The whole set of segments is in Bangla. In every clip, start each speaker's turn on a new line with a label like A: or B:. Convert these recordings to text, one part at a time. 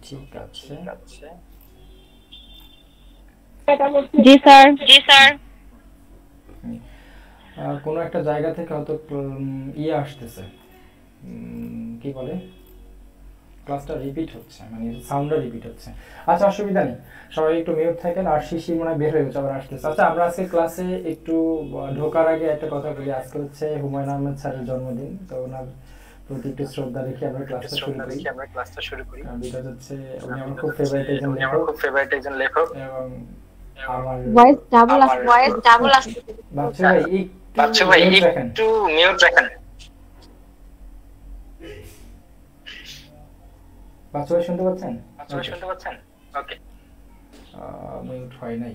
A: ঠিক আছে।
B: জি স্যার।
A: কোনো একটা জায়গা থেকে হয়তো ইয়ে আসতেছে, কি বলে, ক্লাসটা রিপিট হচ্ছে, মানে সাউন্ডটা রিপিট হচ্ছে। আচ্ছা, অসুবিধা নেই, সবাই একটু মিউট থাকেন। আর শিশির মনে হয় বের হয়ে গেছে, আবার আসতেছে। আচ্ছা, আমরা আজকে ক্লাসে একটু ঢোকার আগে একটা কথা বলি। আজকে হচ্ছে হুমায়ুন আহমেদ স্যারের জন্মদিন, তো ওনার প্রতি একটু শ্রদ্ধা রেখে আমরা ক্লাসটা শুরু করি। বিকজ হচ্ছে উনি আমার খুব ফেভারিট একজন লেখক, এবং আমার
B: ভয়েস ডাবল আসছে।
A: বাচ্চু ভাই একটু মিউট রাখেন। বাচ্চু ভাই শুনতে পাচ্ছেন? ওকে, মিউট হয় নাই।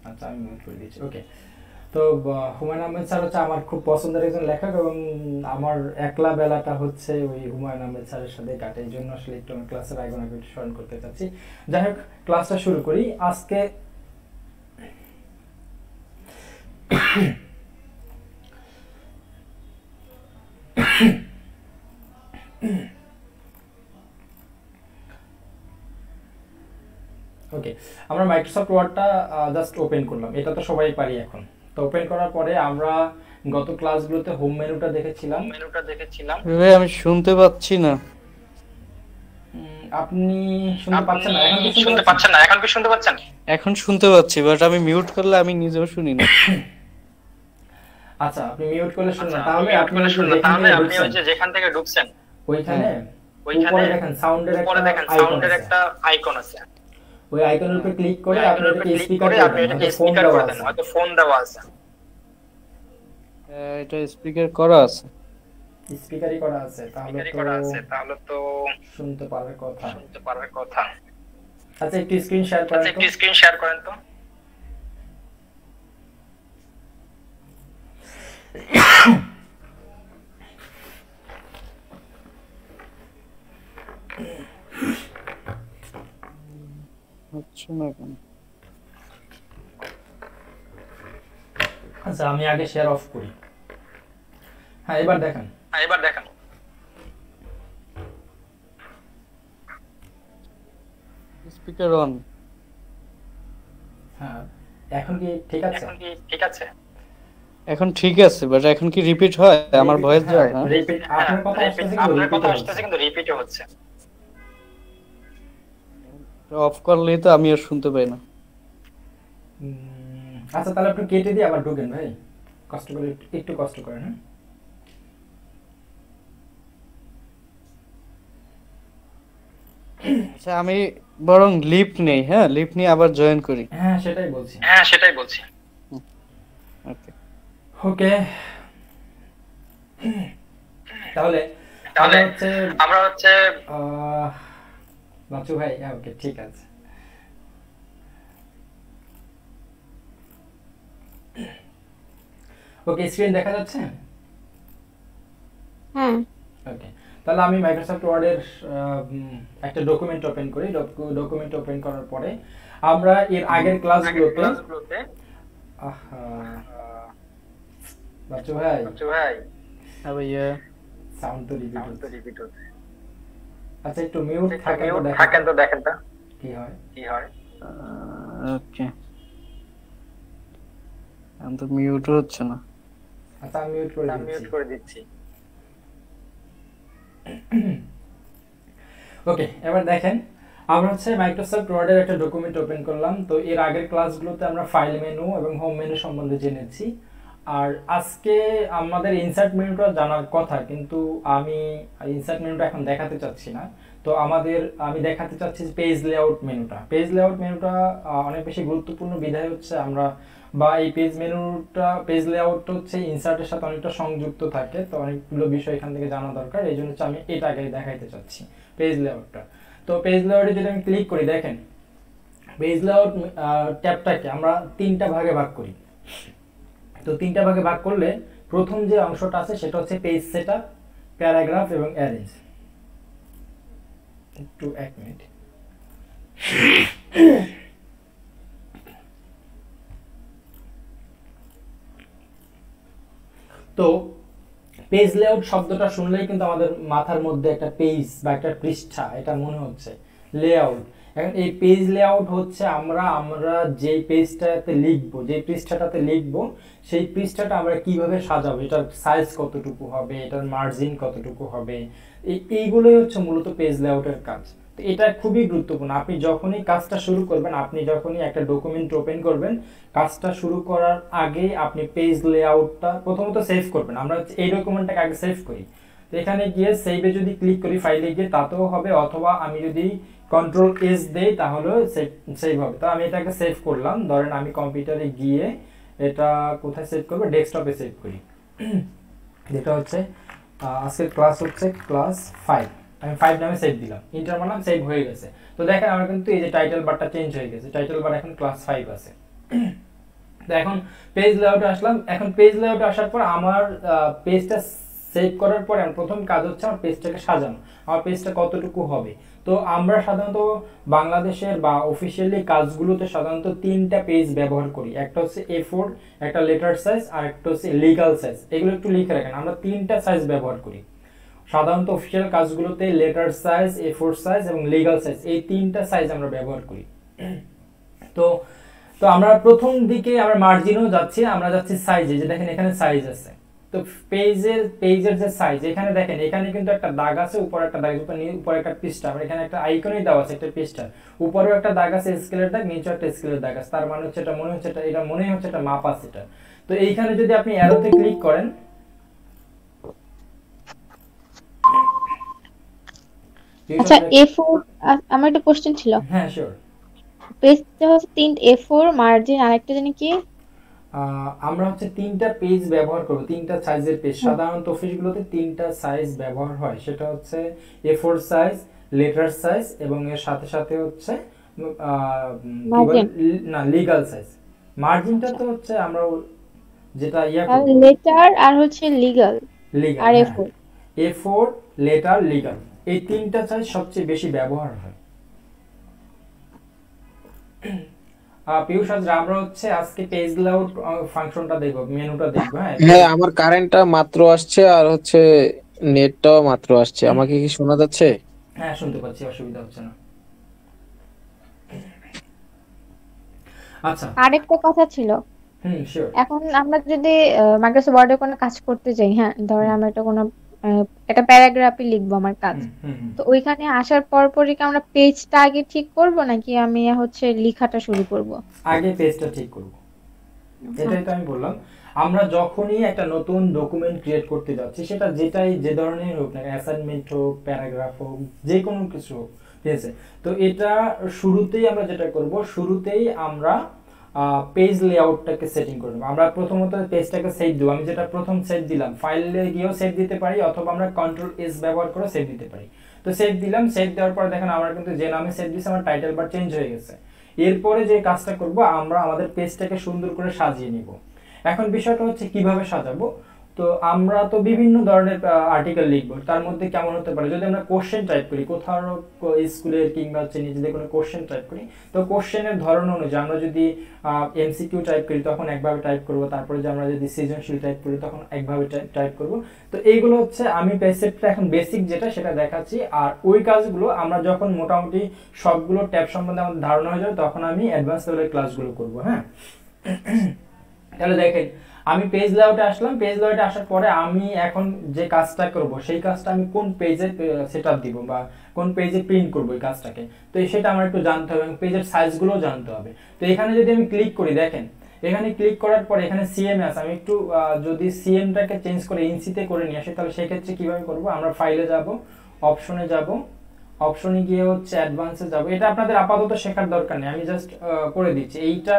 A: আচ্ছা, আমি মিউট করে দিচ্ছি। ওকে, তো হুমায়ুন আহমেদ স্যার হচ্ছে আমার খুব পছন্দের একজন লেখক, এবং আমার একলা বেলাটা হচ্ছে ওই হুমায়ুন আহমেদ স্যারের সাথে কাটে। এই জন্য আসলে একটু আমি ক্লাসের আগে একটু স্মরণ করতে চাচ্ছি। যাই হোক, ক্লাসটা শুরু করি আজকে। ওকে, আমরা মাইক্রোসফট ওয়ার্ডটা জাস্ট ওপেন করলাম, এটা তো সবাই পারি এখন। তো ওপেন করার পরে আমরা গত ক্লাসগুলোতে হোম মেনুটা দেখেছিলাম।
C: ভাই আমি শুনতে পাচ্ছি না।
A: আপনি শুনতে পাচ্ছেন না? এখন কি শুনতে পাচ্ছেন?
C: এখন শুনতে পাচ্ছি, বাট আমি মিউট করলে আমি নিজেও শুনি না।
A: আচ্ছা, আপনি মিউট করলে শুনুন। তাহলে আপনি ওই যে যেখান থেকে ঢুকছেন ওইখানে উপরে দেখেন সাউন্ডের একটা আইকন আছে। ওই আইকনের উপর ক্লিক করে আপনি এটাকে স্পিকার করে দেন, হয়তো ফোন দেওয়া আছে।
C: এটা স্পিকার করা আছে।
A: স্পিকারই করা আছে, তাহলে তো শুনতে পারার কথা। আচ্ছা, একটু স্ক্রিন শেয়ার করেন তো।
C: হচ্ছে না কেন?
A: আচ্ছা, আমি আগে শেয়ার অফ করি। হ্যাঁ, এবার দেখেন।
C: Speaker on.
A: হ্যাঁ, এখন কি ঠিক আছে?
C: এখন ঠিক আছে, বাট এখন কি রিপিট হয়? আমার ভয়েস যায় না?
A: রিপিট, আপনার কথা আসছে কিন্তু রিপিটও হচ্ছে।
C: অফ করলেই তো আমি আর শুনতে পাই না।
A: আচ্ছা, তাহলে আপনি কেটে দিয়ে আবার ঢোকেন ভাই, কষ্ট করে, একটু কষ্ট করেন। হ্যাঁ,
C: আচ্ছা, আমি বরং লিভ নেই। হ্যাঁ, লিভ নিয়ে আবার জয়েন করি।
A: হ্যাঁ, সেটাই বলছি।
C: ওকে
A: ওকে, তাহলে আমরা হচ্ছে বাচ্চু ভাই, ওকে ঠিক আছে। ওকে, স্ক্রিন দেখা যাচ্ছে?
B: হ্যাঁ।
A: ওকে, তাহলে আমি মাইক্রোসফট ওয়ার্ডের একটা ডকুমেন্ট ওপেন করি। ডকুমেন্ট ওপেন করার পরে আমরা এর আগের ক্লাসগুলোতে বাচ্চু ভাই,
C: হ্যাঁ ভাইয়া,
A: সাউন্ড তো রিপিট হচ্ছে। আচ্ছা, একটু মিউট থাকেন তো দেখেন তো কি হয়।
C: ওকে, আমি তো মিউট হচ্ছে না।
A: আচ্ছা, আমি মিউট করে দিচ্ছি। ওকে, এবার দেখেন, আমরা হচ্ছে মাইক্রোসফট ওয়ার্ডের একটা ডকুমেন্ট ওপেন করলাম। তো এর আগের ক্লাসগুলোতে আমরা ফাইল মেনু এবং হোম মেনু সম্বন্ধে জেনেছি। আর আজকে আমাদের ইনসার্ট মেনুটা জানার কথা, কিন্তু আমি ইনসার্ট মেনুটা এখন দেখাতে চাচ্ছি না। তো আমি দেখাতে চাচ্ছি পেজ লেআউট মেনুটা। পেজ লেআউট মেনুটা অনেক বেশি গুরুত্বপূর্ণ বিধায় হচ্ছে আমরা, বা এই পেজ লেআউটটা হচ্ছে ইনসার্টের সাথে অনেকটা সংযুক্ত থাকে। তো অনেকগুলো বিষয় এখান থেকে জানা দরকার, এই জন্য হচ্ছে আমি এটা আগে দেখাইতে চাচ্ছি, পেজ লেআউটটা। তো পেজ লেআউটে যদি আমি ক্লিক করি, দেখেন পেজ লেআউট ট্যাবটাকে আমরা তিনটা ভাগে ভাগ করি। তো তিনটা ভাগে ভাগ করলে প্রথম যে অংশটা আছে সেটা হচ্ছে পেজ সেটআপ, প্যারাগ্রাফ এবং অ্যারেঞ্জ। একটু এক মিনিট। তো পেজ লেআউট শব্দটা শুনলেই কিন্তু আমাদের মাথার মধ্যে একটা পেজ বা একটা পৃষ্ঠা এটা মনে হচ্ছে লেআউট। এখন এই পেজ লেআউট হচ্ছে আমরা যে পেজটাতে লিখবো, যে পৃষ্ঠাটাতে লিখবো, সেই পৃষ্ঠাটা আমরা কিভাবে সাজাবো, এটার সাইজ কতটুকু হবে, এটার মার্জিন কতটুকু হবে, এইগুলোই হচ্ছে মূলত পেজ লেআউটের কাজ। তো এটা খুবই গুরুত্বপূর্ণ। আপনি যখনই কাজটা শুরু করবেন, আপনি যখনই একটা ডকুমেন্ট ওপেন করবেন, কাজটা শুরু করার আগে আপনি পেজ লেআউটটা প্রথমত সেভ করবেন। আমরা এই ডকুমেন্টটাকে আগে সেভ করি। তো এখানে গিয়ে সেভে যদি ক্লিক করি ফাইলে গিয়ে তাতেও হবে, অথবা আমি যদি কন্ট্রোল এস দেই তাহলেও সেভ হবে। তো আমি এটাকে সেভ করলাম। ধরেন আমি কম্পিউটারে গিয়ে এটা কোথায় সেভ করবো, ডেস্কটপে সেভ করি। যেটা হচ্ছে আজকের ক্লাস হচ্ছে ক্লাস 5, আমি 5 নামে সেভ দিলাম, ইন্টার মারলাম, সেভ হয়ে গেছে। তো দেখেন আমার কিন্তু এই যে টাইটেল বারটা চেঞ্জ হয়ে গেছে, টাইটেল বার এখন ক্লাস 5 আছে। তো এখন পেজ লেআউটে আসলাম। এখন পেজ লেআউটে আসার পর আমার পেজটা সেভ করার পরে আমার প্রথম কাজ হচ্ছে আমার পেজটাকে সাজানো, আমার পেজটা কতটুকু হবে। তো আমরা সাধারণত বাংলাদেশের বা অফিসিয়ালি কাজগুলোতে সাধারণত 3টা পেজ ব্যবহার করি। একটা হচ্ছে A4, একটা লেটার সাইজ, আর একটা হচ্ছে লিগ্যাল সাইজ। এগুলো একটু লিখে রাখেন, আমরা 3টা সাইজ ব্যবহার করি সাধারণত অফিসিয়াল কাজগুলোতে। লেটার সাইজ, A4 সাইজ এবং লিগ্যাল সাইজ, এই 3টা সাইজ আমরা ব্যবহার করি। তো তো আমরা প্রথম দিকে আমরা মার্জিনও যাচ্ছি, আমরা যাচ্ছি সাইজে, যে দেখেন এখানে সাইজ আছে। তো পেজের যে সাইজ, এখানে দেখেন এখানে কিন্তু একটা দাগ আছে, উপরে একটা দাগ, উপরে একটা পৃষ্ঠা, আমরা এখানে একটা আইকনই দেওয়া আছে একটা পৃষ্ঠা, উপরেও একটা দাগ আছে স্কেলের দাগ, নিচেও একটা স্কেলের দাগ আছে। তার মানে হচ্ছে এটা মনে হচ্ছে এটা মনে হচ্ছে এটা মাপ আছে এটা। তো এইখানে যদি আপনি অ্যারোতে ক্লিক করেন,
B: আচ্ছা A4 আমার একটা কোশ্চেন ছিল।
A: হ্যাঁ শিওর।
B: পেজটা হচ্ছে 3 A4 মার্জিন আরেকটা জানি কি,
A: আমরা হচ্ছে 3টা পেজ ব্যবহার করব, 3টা সাইজের পেজ। সাধারণত অফিসগুলোতে 3টা সাইজ ব্যবহার হয়, সেটা হচ্ছে A4 সাইজ, লেটার সাইজ এবং এর সাথে সাথে হচ্ছে না লিগ্যাল সাইজ। মার্জিনটা তো হচ্ছে আমরা যেটা
B: লেটার আর হচ্ছে লিগ্যাল আর A4,
A: A4 লেটার লিগ্যাল, এই 3টা সাইজ সবচেয়ে বেশি ব্যবহার হয়। পিউষ আমরা হচ্ছে আজকে পেজ লেআউট ফাংশনটা দেখব, মেনুটা দেখব।
D: হ্যাঁ আমার কারেন্টটা মাত্র আসছে আর হচ্ছে নেটটাও মাত্র আসছে। আমাকে কি শোনা যাচ্ছে?
A: হ্যাঁ শুনতে পাচ্ছি, অসুবিধা হচ্ছে না। আচ্ছা
B: আরেকটা কথা ছিল।
A: শিওর।
B: এখন আমরা যদি মাইক্রোসফট ওয়ার্ডে কোনো কাজ করতে যাই, হ্যাঁ ধরেন আমরা একটা প্যারাগ্রাফই লিখবো আমার কাজ, তো ওইখানে আসার পরপরই কি আমরা পেজটা আগে ঠিক করব নাকি আমি হচ্ছে লেখাটা শুরু করব?
A: আগে পেজটা ঠিক করব, এটাই তো আমি বললাম। আমরা যখনই একটা নতুন ডকুমেন্ট ক্রিয়েট করতে যাচ্ছি, সেটা যে ধরনের হোক না, অ্যাসাইনমেন্ট হোক, প্যারাগ্রাফ হোক, যে কোনো কিছু হোক, ঠিক আছে। তো এটা শুরুতেই আমরা যেটা করব, শুরুতেই আমরা পেজ লেআউটটাকে সেটিং করে নেব। আমরা প্রথমত পেজটাকে সেভ দেব। আমি যেটা প্রথম সেভ দিলাম, ফাইলে গিয়েও সেভ দিতে পারি, অথবা আমরা কন্ট্রোল এস ব্যবহার করে সেভ দিতে পারি। তো সেভ দিলাম, সেভ দেওয়ার পর দেখেন আমরা কিন্তু যে নামে সেভ দিয়েছি আমার টাইটেল বার চেঞ্জ হয়ে গেছে। এরপরে যে কাজটা করব, আমরা আমাদের পেজটাকে সুন্দর করে সাজিয়ে নিব। এখন বিষয়টা হচ্ছে কিভাবে সাজাবো। তো আমরা তো বিভিন্ন ধরনের আর্টিকেল লিখবো, তার মধ্যে কেমন হতে পারে, যদি আমরা কোশ্চেন টাইপ করি, কোথাও স্কুলের কিংবা হচ্ছে নিজেদের কোনো কোশ্চেন টাইপ করি, তো কোশ্চেনের ধরন অনুযায়ী আমরা যদি এমসিকিউ টাইপ করি তখন একভাবে টাইপ করব, তারপরে যে আমরা যদি সৃজনশীল টাইপ করি তখন একভাবে টাইপ করব। তো এইগুলো হচ্ছে আমি পেজটা এখন বেসিক যেটা সেটা দেখাচ্ছি। আর ওই কাজগুলো আমরা যখন মোটামুটি সবগুলো ট্যাব সম্বন্ধে আমাদের ধারণা হয়ে যাবে, তখন আমি অ্যাডভান্স লেভেলের ক্লাসগুলো করব। হ্যাঁ তাহলে দেখেন আমি পেজ লেআউটে আসলাম। পেজ লেআউটে আসার পরে আমি এখন যে কাজটা করব, সেই কাজটা আমি কোন পেজে সেটআপ দিব বা কোন পেজে প্রিন্ট করব এই কাজটাকে, তো সেটা আমার একটু জানতে হবে এবং পেজের সাইজগুলোও জানতে হবে। তো এখানে যদি আমি ক্লিক করি, দেখেন এখানে ক্লিক করার পরে এখানে সিএম আছে। আমি একটু যদি সিএমটাকে চেঞ্জ করে ইঞ্চিতে করে নিয়ে আসি, তাহলে সেক্ষেত্রে কিভাবে করব, আমরা ফাইলে যাব, অপশনে যাব, অপশনে গিয়ে হচ্ছে অ্যাডভান্সে যাব। এটা আপনাদের আপাতত শেখার দরকার নেই, আমি জাস্ট করে দিচ্ছি। এইটা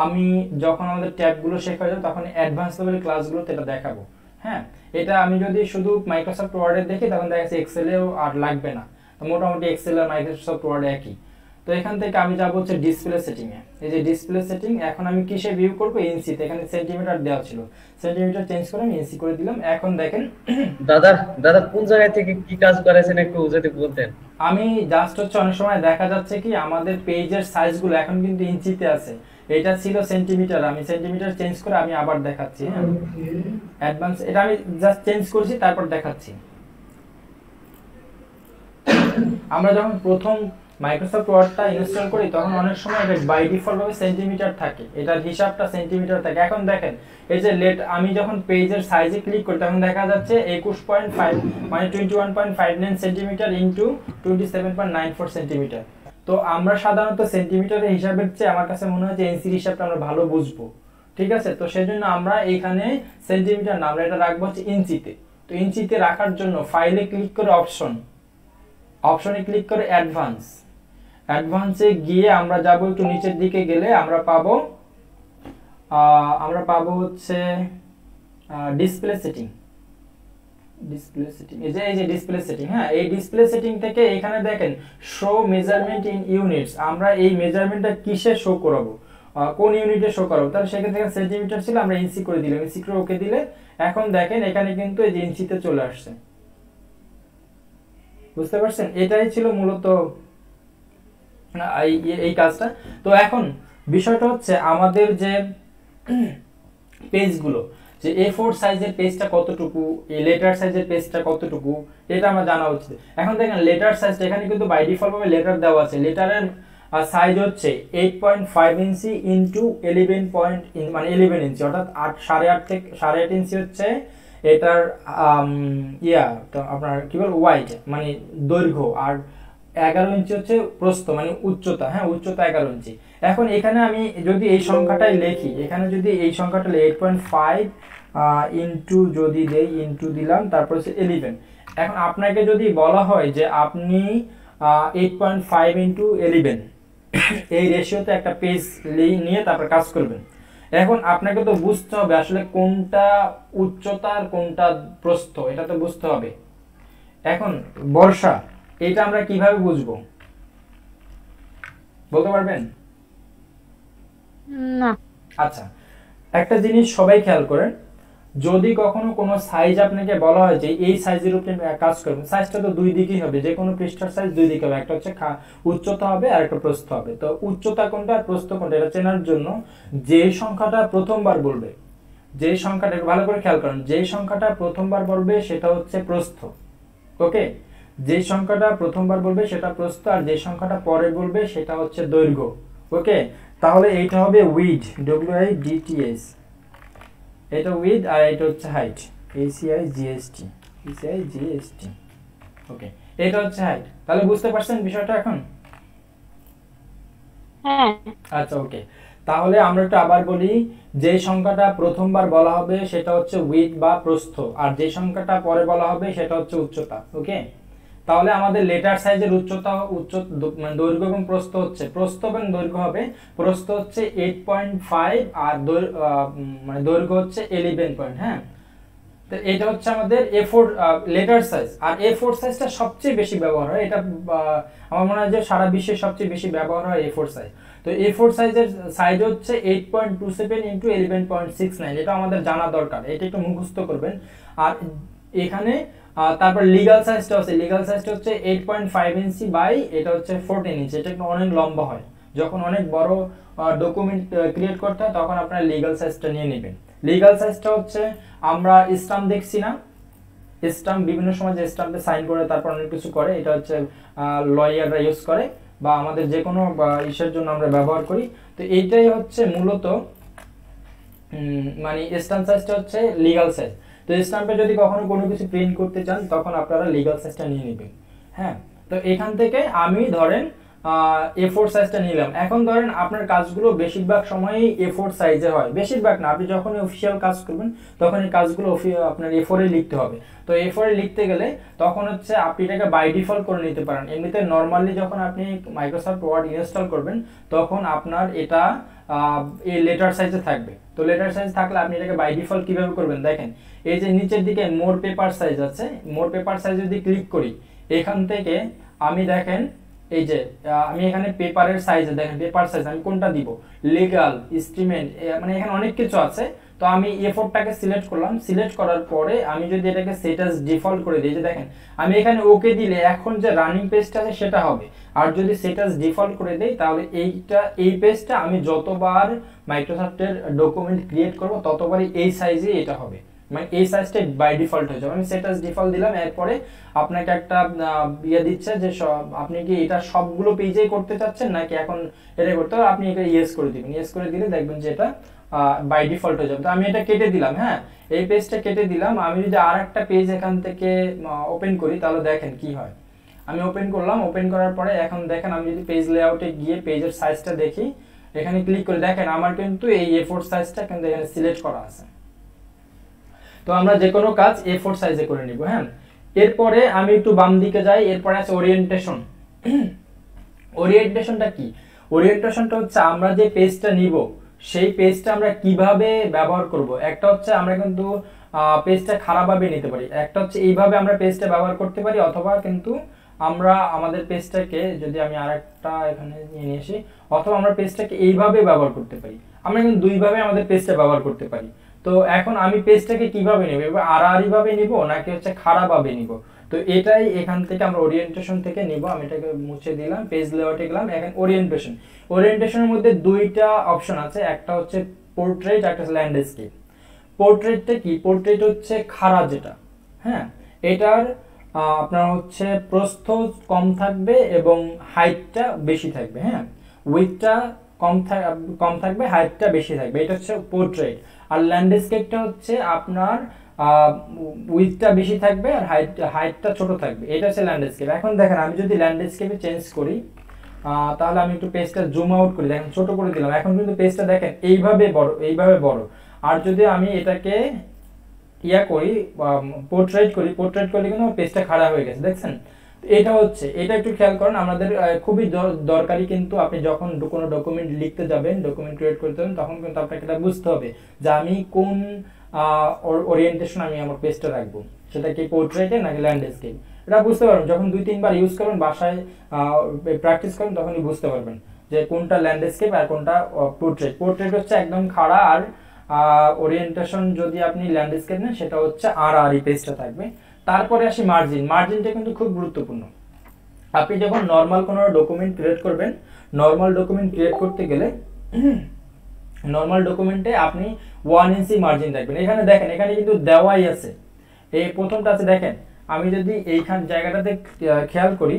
A: আমি যখন আমাদের ট্যাবগুলো শেখা হয়ে যাবে তখন অ্যাডভান্স লেভেলের ক্লাসগুলোতে এটা দেখাবো। হ্যাঁ এটা আমি যদি শুধু মাইক্রোসফট ওয়ার্ডে দেখি তখন দেখা যাচ্ছে এক্সেলেও আর লাগবে না, তো মোটামুটি এক্সেল আর মাইক্রোসফট ওয়ার্ড একই। তো এখান থেকে আমি যাব হচ্ছে ডিসপ্লে সেটিংয়ে। এই যে ডিসপ্লে সেটিং, এখন আমি কিসে ভিউ করব, ইঞ্চিতে। এখানে সেন্টিমিটার দেওয়া ছিল, সেন্টিমিটার চেঞ্জ করে আমি ইঞ্চি করে দিলাম। এখন দেখেন
E: দাদা কোন জায়গা থেকে কি কাজ করেছেন একটু যদি বলতেন।
A: আমি জাস্ট হচ্ছে অনেক সময় দেখা যাচ্ছে কি আমাদের পেজের সাইজগুলো এখন কিন্তু ইঞ্চিতে আছে, এটা ছিল সেন্টিমিটার, আমি সেন্টিমিটার চেঞ্জ করে আমি আবার দেখাচ্ছি। হ্যাঁ, অ্যাডভান্স এটা আমি জাস্ট চেঞ্জ করছি, তারপর দেখাচ্ছি। আমরা যখন প্রথম মাইক্রোসফট ওয়ার্ডটা ইনস্টল করি তখন অনেক সময় এটা বাই ডিফল্ট ভাবে সেন্টিমিটার থাকে, এটার হিসাবটা সেন্টিমিটার থাকে। এখন দেখেন এই যে আমি যখন পেজের সাইজে ক্লিক করি তখন দেখা যাচ্ছে 21.5 মানে 21.59 সেন্টিমিটার ইনটু 27.94 সেন্টিমিটার। তো আমরা সাধারণত সেন্টিমিটারের হিসাবের চেয়ে আমার কাছে মনে হয় যে এনসির হিসাবটা আমরা ভালো বুঝবো, ঠিক আছে? তো সেজন্য আমরা এখানে সেন্টিমিটার না, আমরা এটা রাখবো হচ্ছে ইঞ্চিতে। তো ইঞ্চিতে রাখার জন্য ফাইলে ক্লিক করে অপশনে ক্লিক করে অ্যাডভান্সে গিয়ে আমরা যাব একটু নিচের দিকে গেলে আমরা পাবো হচ্ছে ডিসপ্লে সেটিং। এই যে ডিসপ্লে সেটিং। হ্যাঁ, এই ডিসপ্লে সেটিং থেকে এখানে দেখেন শো মেজারমেন্ট ইন ইউনিটস, আমরা এই মেজারমেন্টটা কিসে শো করাবো, কোন ইউনিটে শো করাবো। তাহলে সেক্ষেত্রে সেন্টিমিটার ছিল, আমরা ইঞ্চি করে দিলাম, ইঞ্চি করে ওকে দিলে এখন দেখেন এখানে কিন্তু এই যে ইঞ্চিতে চলে আসছে। বুঝতে পারছেন? এটাই ছিল মূলত এই কাজটা। তো এখন বিষয়টা হচ্ছে আমাদের যে পেজগুলো, যে A4 সাইজের পেজটা কতটুকু, এই লেটার সাইজের পেজটা কতটুকু, এটা আমরা জানা উচিত। এখন দেখেন লেটার সাইজটা এখানে কিন্তু বাই ডিফল্ট ভাবে লেটার দেওয়া আছে, লেটারের সাইজ হচ্ছে 8.5 ইঞ্চি ইনটু 11 ইঞ্চি, অর্থাৎ 8.5 থেকে 8.5 ইঞ্চি হচ্ছে এটার আপনার কি বল ওয়াইড মানে দৈর্ঘ্য, আর 11 ইঞ্চি হচ্ছে প্রস্থ মানে উচ্চতা। হ্যাঁ, উচ্চতা 11 ইঞ্চি। এখন এখানে আমি যদি এই সংখ্যাটাই লিখি, এখানে যদি এই সংখ্যাটা 8.5 ইনটু যদি দেই, ইনটু দিলাম, তারপর হচ্ছে 11। এখন আপনাকে যদি বলা হয় যে আপনি 8.5 ইনটু 11 এই রেশিওতে একটা পেজ নিয়ে তারপর কাজ করবেন। এখন আপনাকে তো বুঝতে হবে আসলে কোনটা উচ্চতা আর কোনটা প্রস্থ, এটা তো বুঝতে হবে। এখন বর্ষা, এটা আমরা কিভাবে বুঝবো বলতে পারবেন?
B: না।
A: আচ্ছা, একটা জিনিস সবাই খেয়াল করেন, যদি কখনো কোনো সাইজ আপনাকে বলা হয় যে এই সাইজের উপরে কাজ করবেন, সাইজটা তো দুই দিকেই হবে, যে কোনো পৃষ্ঠার সাইজ দুই দিকে হবে, একটা হচ্ছে উচ্চতা হবে আর একটা প্রস্থ হবে। তো উচ্চতা কোনটা আর প্রস্থ কোনটা এটা চেনার জন্য যে সংখ্যাটা প্রথমবার বলবে, যে সংখ্যাটা ভালো করে খেয়াল করেন, যে সংখ্যাটা প্রথমবার বলবে সেটা হচ্ছে প্রস্থ। ওকে, যে সংখ্যাটা প্রথমবার বলবে সেটা প্রস্থ, আর যে সংখ্যাটা পরে বলবে সেটা হচ্ছে দৈর্ঘ্য। ওকে, তাহলে এইটা হবে উইড, WIDTH, এটা উইড, আর এটা হচ্ছে হাইট, ACIGST। ওকে, এটা হচ্ছে হাইট। তাহলে বুঝতে পারছেন বিষয়টা এখন?
B: হ্যাঁ।
A: আচ্ছা, ওকে, তাহলে আমরা একটু আবার বলি, যে সংখ্যাটা প্রথমবার বলা হবে সেটা হচ্ছে উইড বা প্রস্থ, আর যে সংখ্যাটা পরে বলা হবে সেটা হচ্ছে উচ্চতা। ওকে, তাহলে আমাদের লেটার সাইজের উচ্চতা মানে দৈর্ঘ্য এবং প্রস্থ হচ্ছে, প্রস্থ এবং দৈর্ঘ্য হবে, প্রস্থ হচ্ছে 8.5 আর মানে দৈর্ঘ্য হচ্ছে 11 পয়েন্ট। হ্যাঁ, তো এটা হচ্ছে আমাদের A4 লেটার সাইজ। আর A4 সাইজটা সবচেয়ে বেশি ব্যবহার হয়, এটা আমার মনে হয় যে সারা বিশ্বে সবচেয়ে বেশি ব্যবহার হয় A4 সাইজ। তো A4 সাইজের সাইজ হচ্ছে 8.27 ইনটু 11.69, এটা আমাদের জানা দরকার, এটা একটু মুখস্থ করবেন। আর এখানে তারপর লিগ্যাল সাইজটা আছে, লিগ্যাল সাইজটা হচ্ছে 8.5 ইঞ্চি বাই এটা হচ্ছে 14 ইঞ্চি, এটা একটু অনেক লম্বা হয়, যখন অনেক বড় ডকুমেন্ট ক্রিয়েট করতে হয় তখন আপনারা লিগ্যাল সাইজটা নিয়ে নেবেন। লিগ্যাল সাইজটা হচ্ছে, আমরা স্টাম্প দেখছি না, স্টাম্প বিভিন্ন সময় যে স্টাম্পে সাইন করে তারপর অনেক কিছু করে, এটা হচ্ছে লয়াররা ইউজ করে বা আমাদের যে কোনো ইসের জন্য আমরা ব্যবহার করি। তো এইটাই হচ্ছে মূলত মানে স্টাম্প সাইজটা হচ্ছে লিগ্যাল সাইজ। তো স্টাম্পে যদি কখনো কোনো কিছু প্রিন্ট করতে চান তখন আপনারা লিগ্যাল সাইজটা নিয়ে নেবেন। হ্যাঁ, তো এখান থেকে আমি ধরেন A4 সাইজটা নিলাম। এখন ধরেন আপনার কাজগুলো বেশিরভাগ সময়ই A4 সাইজে হয়, বেশিরভাগ না, আপনি যখন অফিসিয়াল কাজ করবেন তখন এই কাজগুলো আপনার A4 এ লিখতে হবে। তো A4 এ লিখতে গেলে তখন হচ্ছে আপনি এটাকে বাই ডিফল্ট করে নিতে পারেন। এমনিতে নর্মালি যখন আপনি মাইক্রোসফট ওয়ার্ড ইনস্টল করবেন তখন আপনার এটা এই লেটার সাইজে থাকবে। তো লেটার সাইজ থাকলে আপনি এটাকে বাই ডিফল্ট কিভাবে করবেন দেখেন, এই যে নিচের দিকে মোর পেপার সাইজ আছে, মোর পেপার সাইজ যদি ক্লিক করি এখান থেকে আমি দেখেন এই যে আমি এখানে পেপারের সাইজে দেখেন পেপার সাইজ আমি কোনটা দিব, লিগ্যাল, স্টিমেন্ট, মানে এখানে অনেক কিছু আছে। তো আমি A4টাকে সিলেক্ট করলাম, সিলেক্ট করার পরে আমি যদি এটাকে সেট অ্যাজ ডিফল্ট করে দিই, যে দেখেন আমি এখানে ওকে দিলে এখন যে রানিং পেজটা আছে সেটা হবে, আর যদি সেট অ্যাজ ডিফল্ট করে দেই তাহলে এই পেজটা আমি যতবার মাইক্রোসফটের ডকুমেন্ট ক্রিয়েট করব ততবারই এই সাইজে এটা হবে, মানে এই সাইজটা বাই ডিফল্ট হয়ে যাবে। আমি সেট অ্যাজ ডিফল্ট দিলাম, এরপরে আপনাকে একটা ইয়ে দিচ্ছে যে আপনি কি এটা সবগুলো পেজেই করতে চাচ্ছেন নাকি এখন এটা করতে হবে, আপনি এটা ইয়েস করে দিবেন। ইয়েস করে দিলে দেখবেন যে এটা বাই ডিফল্ট হয়ে যাবে। তো আমি এটা কেটে দিলাম, হ্যাঁ এই পেজটা কেটে দিলাম। আমি যদি আর একটা পেজ এখান থেকে ওপেন করি তাহলে দেখেন কি হয়। আমি ওপেন করলাম, ওপেন করার পরে এখন দেখেন আমি যদি পেজ লেআউটে গিয়ে পেজের সাইজটা দেখি, এখানে ক্লিক করে দেখেন আমার কিন্তু এই A4 সাইজটা কিন্তু এখানে সিলেক্ট করা আছে। তো আমরা যে কোনো কাজ A4 সাইজে করে নিব। হ্যাঁ, এরপরে আমি একটু বাম দিকে যাই, এরপরে আছে ওরিয়েন্টেশন। ওরিয়েন্টেশনটা কি? ওরিয়েন্টেশনটা হচ্ছে আমরা যে পেজটা নিব সেই পেজটা আমরা কিভাবে ব্যবহার করব। একটা হচ্ছে আমরা কিন্তু পেজটা খারাপভাবে নিতে পারি, একটা হচ্ছে এইভাবে আমরা পেজটা ব্যবহার করতে পারি, অথবা কিন্তু আমরা আমাদের পেজটাকে যদি আমি আরেকটা এখানে নিয়ে আসি, অথবা আমরা পেজটাকে এইভাবে ব্যবহার করতে পারি। আমরা কিন্তু দুইভাবে আমাদের পেজটা ব্যবহার করতে পারি। তো এখন আমি পেজটাকে কিভাবে নেব, এবার আড়াআড়ি ভাবে নিব নাকি হচ্ছে খারাপভাবে নিব, তো এটাই এখান থেকে আমরা ওরিয়েন্টেশন থেকে নিব। আমি এটাকে মুছে দিলাম, পেজ লেআউটে গেলাম, এখন ওরিয়েন্টেশন। ওরিয়েন্টেশনের মধ্যে দুইটা অপশন আছে, একটা হচ্ছে পোর্ট্রেট, একটা হচ্ছে ল্যান্ডস্কেপ। পোর্ট্রেটটা কি? পোর্ট্রেট হচ্ছে খাড়া যেটা, হ্যাঁ এটার আপনার হচ্ছে প্রস্থ কম থাকবে এবং হাইটটা বেশি থাকবে, হ্যাঁ উইডথটা কম থাকবে, হাইটটা বেশি থাকবে, এটা হচ্ছে পোর্ট্রেট। আর ল্যান্ডস্কেপটা হচ্ছে আপনার উইডথটা বেশি থাকবে আর হাইটটা ছোট থাকবে, এটা হচ্ছে ল্যান্ডস্কেপ। এখন দেখেন আমি যদি ল্যান্ডস্কেপে চেঞ্জ করি তাহলে আমি একটু পেজটা জুম আউট করি, দেখেন ছোট করে দিলাম, এখন কিন্তু পেজটা দেখেন এইভাবে বড়। আর যদি আমি এটাকে ইয়া করি পোর্ট্রেট করলে কিন্তু পেজটা খারাপ হয়ে গেছে, দেখছেন। এটা একটু খেয়াল করেন, আমাদের খুবই দরকারি। কিন্তু আপনি যখন কোনো ডকুমেন্ট লিখতে যাবেন, ডকুমেন্ট ক্রিয়েট করতে যাবেন, তখন কিন্তু আপনাকে এটা বুঝতে হবে যে আমি কোন ওরিয়েন্টেশন আমি আমার পেজটা রাখবো, সেটা কি পোর্ট্রেটে নাকি ল্যান্ডস্কেপ। এটা বুঝতে পারবেন যখন 2-3 বার ইউজ করবেন, বাসায় প্র্যাকটিস করেন, তখনই বুঝতে পারবেন যে কোনটা ল্যান্ডস্কেপ আর কোনটা পোর্ট্রেট। পোর্ট্রেট হচ্ছে একদম খাড়া, আর ওরিয়েন্টেশন যদি আপনি ল্যান্ডস্কেপ নেন সেটা হচ্ছে আড়াআড়ি পেজটা থাকবে। তারপরে আসি মার্জিন। মার্জিনটা কিন্তু খুব গুরুত্বপূর্ণ। আপনি যখন নর্মাল কোনো ডকুমেন্ট ক্রিয়েট করবেন, নর্মাল ডকুমেন্ট ক্রিয়েট করতে গেলে নর্মাল ডকুমেন্টে আপনি 1 ইঞ্চি মার্জিন রাখবেন। এখানে দেখেন, এখানে কিন্তু দেওয়াই আছে, এই প্রথমটা আছে দেখেন। আমি যদি এইখান জায়গাটাতে খেয়াল করি,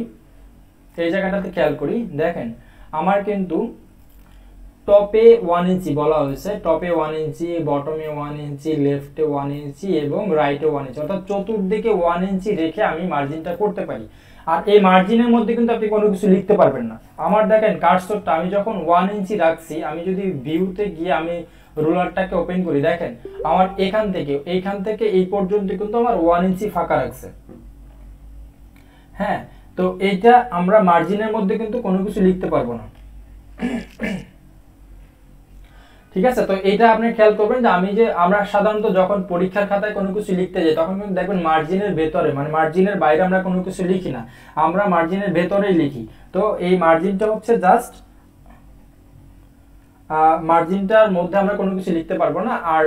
A: এই জায়গাটাতে খেয়াল করি, দেখেন আমার কিন্তু টপে 1 ইঞ্চি বলা হয়েছে, টপে 1 ইঞ্চি, বটমে 1 ইঞ্চি, লেফটে 1 ইঞ্চি এবং রাইটে 1 ইঞ্চি, অর্থাৎ চতুর্দিকে 1 ইঞ্চি রেখে আমি মার্জিনটা করতে পারি। আর এই মার্জিনের মধ্যে কিন্তু আপনি কোনো কিছু লিখতে পারবেন না। আমার দেখেন কার্সরটা আমি যখন 1 ইঞ্চি রাখছি, আমি যদি ভিউতে গিয়ে আমি রুলারটাকে ওপেন করি, দেখেন আমার এইখান থেকে এই পর্যন্ত কিন্তু আমার 1 ইঞ্চি ফাঁকা রাখছে। হ্যাঁ, তো এইটা আমরা মার্জিনের মধ্যে কিন্তু কোনো কিছু লিখতে পারবো না, ঠিক আছে। তো এটা আপনি খেয়াল করবেন যে আমরা সাধারণত যখন পরীক্ষার খাতায় কোনো কিছু লিখতে যাই, তখন কিন্তু দেখবেন মার্জিনের ভেতরে, মানে মার্জিনের বাইরে আমরা কোনো কিছু লিখি না, আমরা মার্জিনের ভেতরেই লিখি। তো এই মার্জিনটা হচ্ছে জাস্ট মার্জিনটার মধ্যে আমরা কোনো কিছু লিখতে পারবো না। আর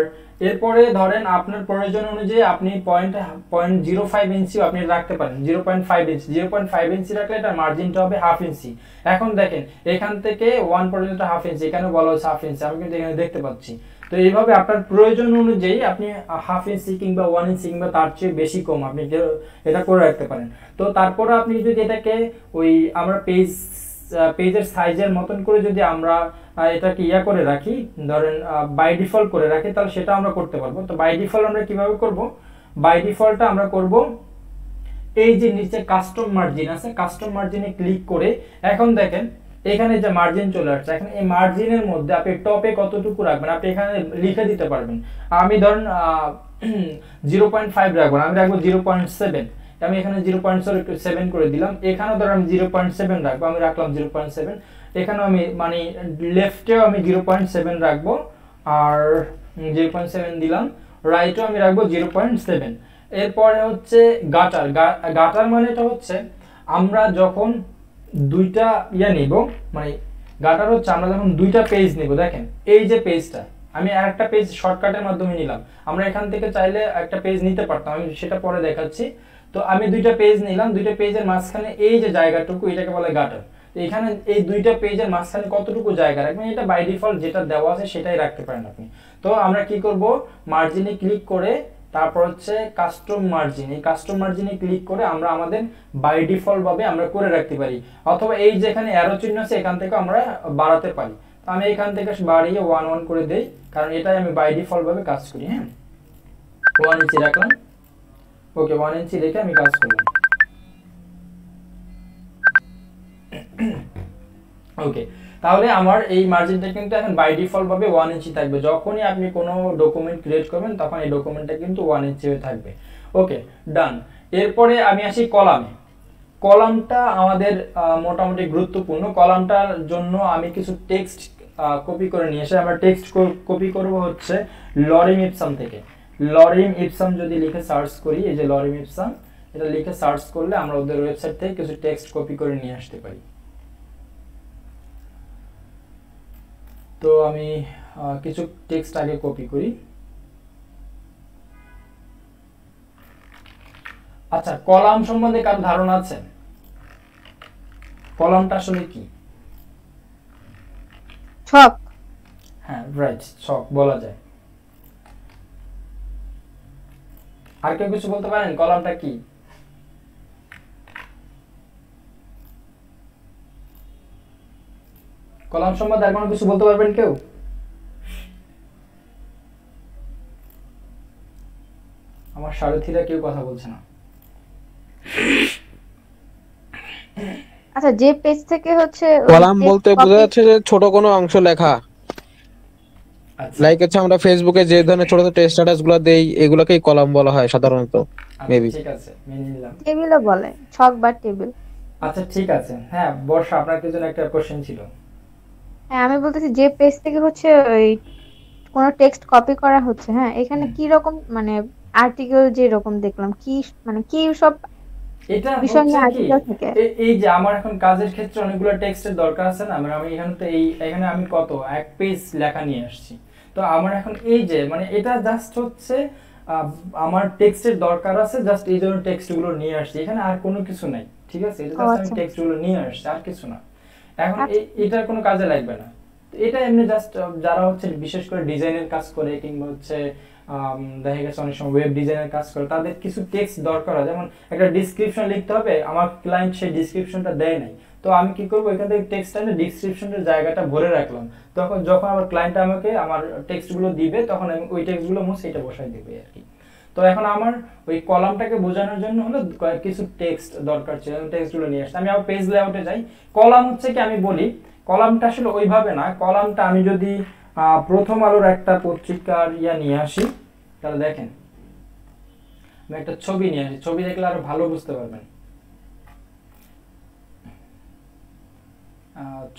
A: এরপরে ধরেন আপনার প্রয়োজন অনুযায়ী আপনি 0.05 ইঞ্চি আপনি রাখতে পারেন, 0.5 ইঞ্চি রাখলে এটা মার্জিনটা হবে 1/2 ইঞ্চি। এখন দেখেন এখান থেকে 1 পর্যন্ত 1/2 ইঞ্চি, এখানে বলা হচ্ছে 1/2 ইঞ্চি, আমি কিন্তু এখানে দেখতে পাচ্ছি। তো এইভাবে আপনার প্রয়োজন অনুযায়ী আপনি 1/2 ইঞ্চি কিংবা 1 ইঞ্চি কিংবা তার চেয়ে বেশি কম আপনি এটা করে রাখতে পারেন। তো তারপরে আপনি যদি এটাকে আমরা পেজের সাইজের মতন করে যদি আমরা এটাকে করে রাখি, ধরেন বাই ডিফল্ট করে রাখি, তাহলে সেটা আমরা করতে পারবো। তো বাই ডিফল্ট আমরা কিভাবে করব? বাই ডিফল্টটা আমরা করব এই যে নিচে কাস্টম মার্জিন আছে, কাস্টম মার্জিনে ক্লিক করে এখন দেখেন এখানে যে মার্জিন চলে আসছে, এখন এই মার্জিনের মধ্যে আপনি টপে কতটুকু রাখবেন আপনি এখানে লিখে দিতে পারবেন। আমি ধরেন 0.5 রাখবো, আমি রাখবো 0.7, আমি এখানে 0.7 করে দিলাম। এখানেও ধর আমি 0.7 রাখবো, আমি রাখলাম 0.7। এখানেও আমি মানে লেফটেও আমি 0.7 রাখবো, আর 0.7 দিলাম। রাইটেও আমি রাখবো 0.7। এরপরে হচ্ছে গাটার মানে এটা হচ্ছে আমরা যখন দুইটা নিব, মানে গাটার হচ্ছে আমরা যখন দুইটা পেজ নিব, দেখেন এই যে পেজটা, আমি আরেকটা পেজ শর্টকাটের মাধ্যমে নিলাম। আমরা এখান থেকে চাইলে একটা পেজ নিতে পারতাম, আমি সেটা পরে দেখাচ্ছি। তো আমি দুইটা পেজ নিলাম, দুইটা পেজের মাঝখানে এই যে জায়গাটুকু এটাকে বলে গাটার। তো এখানে এই দুইটা পেজের মাঝখানে কতটুকু জায়গা রাখবেন, এটা বাই ডিফল্ট যেটা দেওয়া আছে সেটাই রাখতে পারেন আপনি। তো আমরা কি করব, মার্জিনে ক্লিক করে তারপর হচ্ছে কাস্টম মার্জিন, এই কাস্টম মার্জিনে ক্লিক করে আমরা আমাদের বাই ডিফল্ট ভাবে আমরা করে রাখতে পারি, অথবা এই যে এখানে অ্যারো চিহ্ন আছে এখান থেকে আমরা বাড়াতে পারি। তো আমি এখান থেকে বাড়িয়ে 1 করে দেই, কারণ এটাই আমি বাই ডিফল্ট ভাবে কাজ করি। হ্যাঁ, 1 ইঞ্চি রাখলাম, ওকে 1 ইঞ্চি রেখে আমি কাজ করলাম। ওকে, তাহলে আমার এই মার্জিনটা কিন্তু এখন বাই ডিফল্ট ভাবে 1 ইঞ্চি থাকবে। যখনই আপনি কোনো ডকুমেন্ট ক্রিয়েট করবেন তখন এই ডকুমেন্টটা কিন্তু 1 ইঞ্চি হয়ে থাকবে। ওকে, ডান। এরপরে আমি আসি কলামে। কলামটা আমাদের মোটামুটি গুরুত্বপূর্ণ। কলামটার জন্য আমি কিছু টেক্সট কপি করে নিয়ে এসে, আমরা টেক্সট কপি করব হচ্ছে লরিম ইপসাম থেকে। লরিম ইপসাম যদি লিখে সার্চ করি, এই যে লরিম ইপসাম, এটা লিখে সার্চ করলে আমরা ওদের ওয়েবসাইট থেকে কিছু টেক্সট কপি করে নিয়ে আসতে পারি। তো আমি কিছু টেক্সট আগে কপি করি। আচ্ছা, কলাম সম্বন্ধে কার ধারণা আছে? কলামটা আসলে কি?
B: ছক।
A: হ্যাঁ, রাইট, ছক বলা যায়। আর কেউ কিছু বলতে পারেন কলামটা কি? কলাম সম্বন্ধে আর কোনো কিছু বলতে পারবেন কেউ? আমার সারথীরা কেউ কথা বলছে না।
B: আচ্ছা, যে পেজ থেকে হচ্ছে
D: কলাম বলতে বোঝা যাচ্ছে যে ছোট কোনো অংশ লেখা, লাইক হচ্ছে আমরা ফেসবুকে যে ধরনের ছোট ছোট স্ট্যাটাস গুলো দেই এগুলোকেই কলাম বলা হয় সাধারণত। মেবি
A: ঠিক আছে, মেনে নিলাম।
B: টেবিলও বলে, ছক বা টেবিল।
A: আচ্ছা, ঠিক আছে। হ্যাঁ, বর্ষা, আপনার কি জন্য একটা কোশ্চেন ছিল?
B: হ্যাঁ, আমি বলতেছি যে পেজ থেকে হচ্ছে ওই কোনো টেক্সট কপি করা হচ্ছে, হ্যাঁ, এখানে কি রকম মানে আর্টিকেল যে রকম দেখলাম, কি মানে কি সব
A: এটা
B: বিষয় নিয়ে
A: হচ্ছে কি,
B: আর্টিকেল থেকে?
A: এই যে আমার এখন কাজের ক্ষেত্রে অনেকগুলো টেক্সটের দরকার আছে না, আমি এখানে তো এখানে আমি কত এক পেজ লেখা নিয়ে আসছি। তো আমার এখন এই যে মানে এটা জাস্ট হচ্ছে আমার টেক্সটের দরকার আছে, জাস্ট এই জন্য টেক্সটগুলো নিয়ে আসছি, এখানে আর কোনো কিছু নাই। ঠিক আছে, এটা জাস্ট আমি টেক্সটগুলো নিয়ে আসছি, আর কিছু না। এখন এটার কোনো কাজে লাগবে না। তো এটা এমনি জাস্ট যারা হচ্ছে বিশেষ করে ডিজাইনের কাজ করে কিংবা হচ্ছে দেখা গেছে অনেক সময় ওয়েব ডিজাইনের কাজ করে, তাদের কিছু টেক্সট দরকার হয়, যেমন একটা ডিসক্রিপশন লিখতে হবে, আমার ক্লায়েন্ট সেই ডিসক্রিপশনটা দেয় নাই, তো আমি কি করবো, এখান থেকে টেক্সট আনে ডিসক্রিপশনের জায়গাটা ভরে রাখলাম, তখন যখন আমার ক্লায়েন্ট আমাকে আমার টেক্সটগুলো দিবে তখন আমি ওই টেক্সটগুলো মুছে এটা বসাই দেবে আর কি। তো এখন আমার ওই কলামটাকে বোঝানোর জন্য হলো কিছু টেক্সট দরকার ছিল, টেক্সটগুলো নিয়ে আসতে। আমি আবার পেজ লেআউটে যাই। কলাম হচ্ছে কি, আমি বলি কলামটা আসলে ওইভাবে না, কলামটা আমি যদি প্রথম আলোর একটা পত্রিকার নিয়ে আসি, তাহলে দেখেন আমি একটা ছবি নিয়ে আসি, ছবি দেখলে আরো ভালো বুঝতে পারবেন।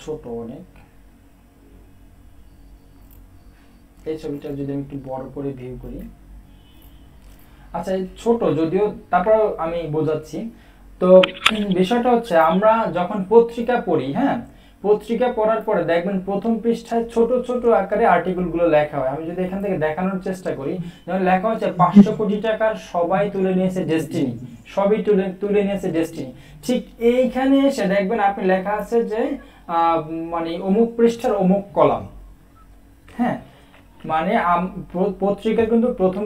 A: ছোট অনেক, এই ছবিটা যদি আমি একটু বড় করে ভিউ করি, আচ্ছা ছোট যদিও, তারপর আমি বোঝাচ্ছি। তো বিষয়টা হচ্ছে আমরা যখন পত্রিকা পড়ি, হ্যাঁ, পত্রিকা পড়ার পরে দেখবেন প্রথম পৃষ্ঠায় ছোট ছোট আকারে আর্টিকেল গুলো লেখা হয়। আমি যদি এখান থেকে দেখানোর চেষ্টা করি, যেমন লেখা হচ্ছে 500 কোটি টাকার সবাই তুলে নিয়েছে ডেস্টিনি, সবই তুলে নিয়েছে ডেস্টিনি। ঠিক এইখানে এসে দেখবেন আপনি লেখা আছে যে মানে অমুক পৃষ্ঠার অমুক কলাম। হ্যাঁ, মানে পত্রিকার কিন্তু প্রথম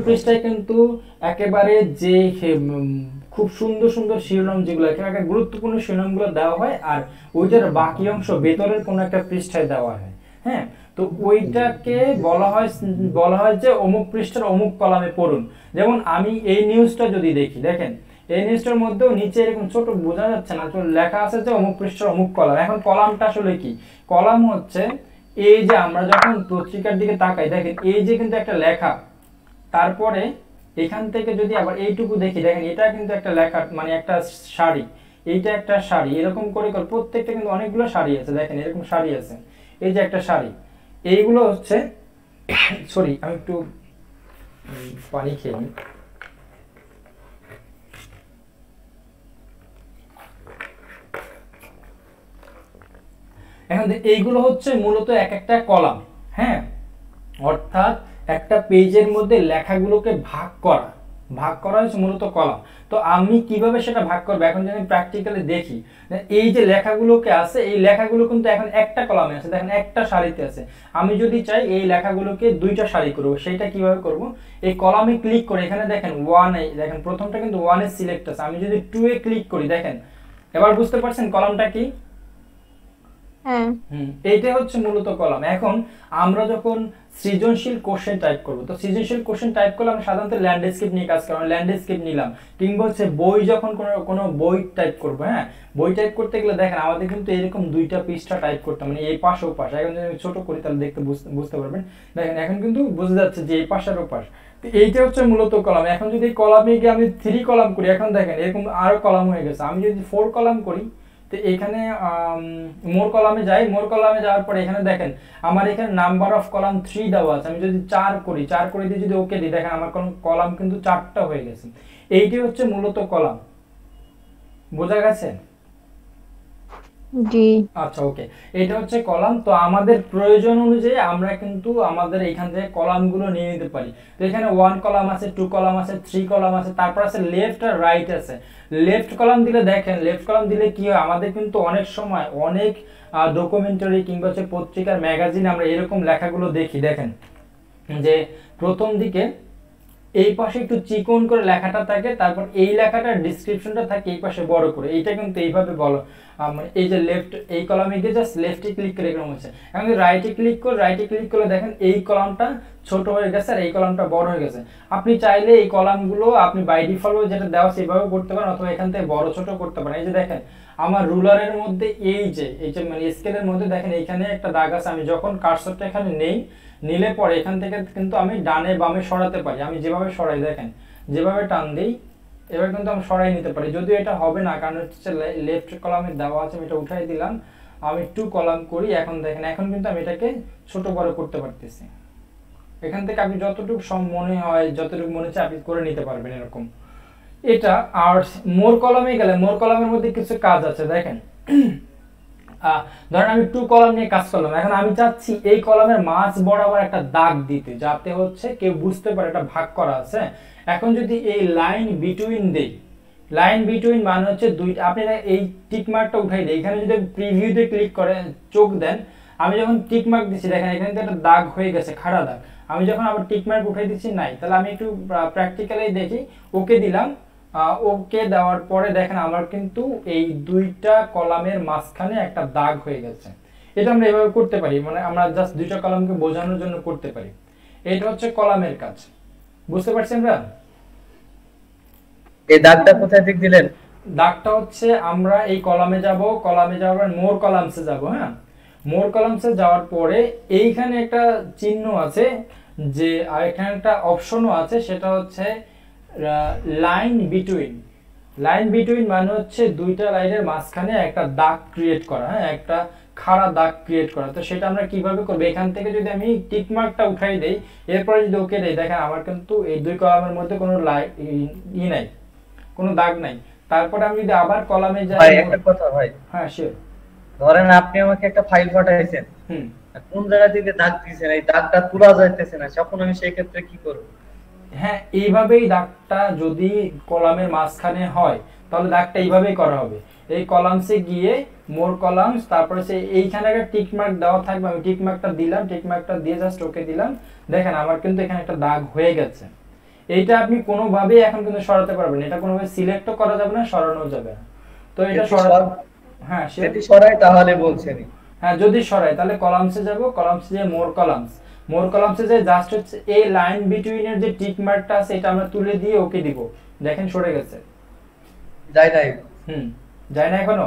A: পৃষ্ঠায় কিন্তু একেবারে যে খুব সুন্দর সুন্দর শিরোনাম যেগুলো একেবারে গুরুত্বপূর্ণ শিরোনামগুলো দেওয়া হয়, আর ওইটার বাকি অংশ ভেতরের কোনো একটা পৃষ্ঠায় দেওয়া হয়। হ্যাঁ, তো ওইটাকে বলা হয় যে অমুক পৃষ্ঠার অমুক কলামে পড়ুন। যেমন আমি এই নিউজটা যদি দেখি, দেখেন এই নিউজটার মধ্যেও নিচে এরকম ছোট, বোঝা যাচ্ছে না, তো লেখা আছে যে অমুক পৃষ্ঠার অমুক কলাম। এখন কলামটা আসলে কি? কলাম হচ্ছে এই যে আমরা যখন পত্রিকার দিকে তাকাই, দেখেন এই যে কিন্তু একটা লেখা, তারপরে এখান থেকে যদি আবার এইটুকু দেখি, দেখেন এটা কিন্তু একটা লেখা, মানে একটা শাড়ি, এইটা একটা শাড়ি, এরকম করে প্রত্যেকটা কিন্তু অনেকগুলো শাড়ি আছে, দেখেন এরকম শাড়ি আছে, এই যে একটা শাড়ি, এইগুলো হচ্ছে সরি আমি একটু পানি খেয়ে নিই। এখন এইগুলো হচ্ছে মূলত এক একটা কলাম, হ্যাঁ, অর্থাৎ একটা পেজের মধ্যে লেখাগুলোকে ভাগ করা হচ্ছে মূলত কলাম। তো আমি কিভাবে সেটা ভাগ করবো, এখন যদি প্র্যাকটিক্যালি দেখি, এই যে লেখাগুলোকে আছে, এই লেখাগুলো কিন্তু এখন একটা কলামে আছে, দেখেন একটা সারিতে আছে। আমি যদি চাই এই লেখাগুলোকে দুইটা সারি করবো, সেইটা কিভাবে করব, এই কলামে ক্লিক করে এখানে দেখেন 1 এ, দেখেন প্রথমটা কিন্তু 1 এ সিলেক্ট আছে, আমি যদি 2 এ ক্লিক করি, দেখেন এবার বুঝতে পারছেন কলামটা কি?
B: হ্যাঁ,
A: এইটা হচ্ছে মূলত কলাম। এখন আমরা যখন সৃজনশীল কোশ্চেন টাইপ করব, তো সৃজনশীল কোশ্চেন টাইপ করলে আমরা সাধারণত ল্যান্ডস্কেপ নিয়ে কাজ করি, ল্যান্ডস্কেপ নিলাম, কিংবা হচ্ছে বই যখন কোনো বই টাইপ করব, হ্যাঁ, বই টাইপ করতে গেলে দেখেন আমাদের কিন্তু এরকম দুইটা পৃষ্ঠা টাইপ করতে, মানে এই পাশ ও পাশ। এখন যদি আমি ছোট করি তাহলে দেখতে বুঝতে পারবেন, দেখেন এখন কিন্তু বোঝা যাচ্ছে যে এই পাশ আর ও পাশ। তো এইটা হচ্ছে মূলত কলাম। এখন যদি কলামে গিয়ে আমি 3 কলাম করি, এখন দেখেন এরকম আরো কলাম হয়ে গেছে। আমি যদি 4 কলাম করি, তো এখানে মোর কলামে যাই, মোর কলামে যাওয়ার পরে এখানে দেখেন আমার এখানে নাম্বার অফ কলাম 3 দেওয়া আছে। আমি যদি 4 করি, 4 করে দিয়ে যদি ওকে দিই, দেখেন আমার কলাম কিন্তু 4টা হয়ে গেছে। এইটি হচ্ছে মূলত কলাম। বোঝা গেছে?
B: জি।
A: আচ্ছা, ওকে, এটা হচ্ছে কলাম। তো আমাদের প্রয়োজন অনুযায়ী আমরা কিন্তু আমাদের এখান থেকে কলামগুলো নিয়ে নিতে পারি। তো এখানে 1 কলাম আছে, 2 কলাম আছে, 3 কলাম আছে, তারপর আছে লেফট আর রাইট আছে। লেফট কলাম দিলে দেখেন, লেফট কলাম দিলে কি হয়, আমাদের কিন্তু অনেক সময় অনেক ডকুমেন্টারি কিংবা হচ্ছে পত্রিকার ম্যাগাজিন আমরা এরকম লেখাগুলো দেখি, দেখেন যে প্রথম দিকে এই পাশে একটু চিকন করে লেখাটা থাকে, তারপর এই লেখাটার ডেসক্রিপশনটা থাকে এই পাশে বড় করে। এইটা কিন্তু এইভাবে বলো, এই যে লেফট, এই কলামে গিয়ে জাস্ট লেফটে ক্লিক করে এরকম হচ্ছে। এখন যদি রাইটে ক্লিক করলে দেখেন এই কলামটা ছোট হয়ে গেছে আর এই কলামটা বড় হয়ে গেছে। আপনি চাইলে এই কলামগুলো আপনি বাই ডিফল্ট যেটা দেওয়া সেভাবে করতে পারেন, অথবা এখান থেকে বড় ছোট করতে পারেন। এই যে দেখেন আমার রুলারের মধ্যে এই যে মানে স্কেলের মধ্যে দেখেন এইখানে একটা দাগ আছে। আমি যখন কার্সরটা এখানে নিলে পরে এখান থেকে কিন্তু আমি ডানে বামে সরাতে পারি। আমি যেভাবে সরাই, দেখেন যেভাবে টান দিই এবার কিন্তু আমি সরাই নিতে পারি। যদিও এটা হবে না, কারণ হচ্ছে লেফট কলামে দেওয়া আছে, আমি এটা উঠাই দিলাম, আমি 2 কলাম করি। এখন দেখেন এখন কিন্তু আমি এটাকে ছোট বড় করতে পারতেছি। এখান থেকে আপনি যতটুকু মনে হয়, যতটুকু মনে হচ্ছে আপনি করে নিতে পারবেন এরকম। এটা আর মোর কলামে গেলে, মোর কলামের মধ্যে কিছু কাজ আছে। দেখেন ধরেন আমি 2 কলাম নিয়ে কাজ করলাম, এখন আমি চাচ্ছি এই কলামের মাঝ বরাবর একটা দাগ দিতে, যাতে হচ্ছে কেউ বুঝতে পারে এটা ভাগ করা আছে। এখন যদি এই লাইন বিটুইন দেই, লাইন বিটুইন মানে হচ্ছে দুইটা, আপনি এই টিক মার্কটা উঠাই দেই, এখানে যদি প্রিভিউতে ক্লিক করে চোখ দেন, আমি যখন টিক মার্ক দিচ্ছি দেখেন এখানে তো একটা দাগ হয়ে গেছে, খাড়া দাগ। আমি যখন আবার টিক মার্ক উঠাই দিচ্ছি নাই, তাহলে আমি একটু প্র্যাকটিক্যালি দেখি, ওকে দিলাম, ওকে দেওয়ার পরে দেখেন আমার কিন্তু এই দুইটা কলামের মাঝখানে একটা দাগ হয়ে গেছে। এটা আমরা এভাবে করতে পারি, মানে আমরা জাস্ট দুইটা কলামকে বোঝানোর জন্য করতে পারি। এটা হচ্ছে কলামের কাজ। বুঝতে পারছেন আমরা?
E: এই দাগটা কোথায় ঠিক দিলেন?
A: দাগটা হচ্ছে আমরা এই কলামে যাওয়ার মোর কলামসে যাব। হ্যাঁ, মোর কলামসে যাওয়ার পরে এইখানে একটা চিহ্ন আছে, যে আর এখানে একটা অপশনও আছে, সেটা হচ্ছে লাইন বিটুইন। লাইন বিটুইন মানে হচ্ছে দুইটা লাইনের মাঝখানে একটা দাগ ক্রিয়েট করা, হ্যাঁ, একটা খাড়া দাগ ক্রিয়েট করা। তো সেটা আমরা কিভাবে করব, এখান থেকে যদি আমি টিক মার্কটা উঠাই দেই, এরপরে যদি ওকে দেই, দেখেন আমার কিন্তু এই দুই কলামের মধ্যে কোনো নাই, কোনো দাগ নাই। তারপরে আমি যদি আবার কলামে যাই,
E: ভাই একটা কথা ভাই,
A: হ্যাঁ শিওর,
E: ধরেন আপনি আমাকে একটা ফাইল পাঠাইছেন, কোন জায়গা থেকে দাগ দিয়েছেন, এই দাগটা তোলা যাইতেছে না, তখন আমি সেই ক্ষেত্রে কি করব?
A: হ্যাঁ, এইভাবেই দাগটা যদি কলামের মাঝখানে হয় তাহলে দাগটা এইভাবেই করা হবে। এই কলামসে গিয়ে মোর কলামস, তারপরে সে এইখানে একটা টিক মার্ক দেওয়া থাকবে, আমি টিক মার্কটা দিলাম, টিক মার্কটা দিয়ে জাস্ট ওকে দিলাম। দেখেন আমার কিন্তু এখানে একটা দাগ হয়ে গেছে। এইটা আপনি কোনোভাবেই এখন কিন্তু সরাতে পারবেন, এটা কোনোভাবে সিলেক্টও করা যাবে না, সরানো যাবে না। তো এটা হ্যাঁ
E: যদি সরাই তাহলে বলছেনই,
A: হ্যাঁ যদি সরাই তাহলে কলামসে যাব, কলামসে যে মোর কলামসে যে জাস্ট হচ্ছে এই লাইন বিটুইন এর যে টিক মার্কটা আছে এটা আমরা তুলে দিয়ে ওকে দিব। দেখেন সরে গেছে।
E: যায় নাই?
A: যায় না এখনো?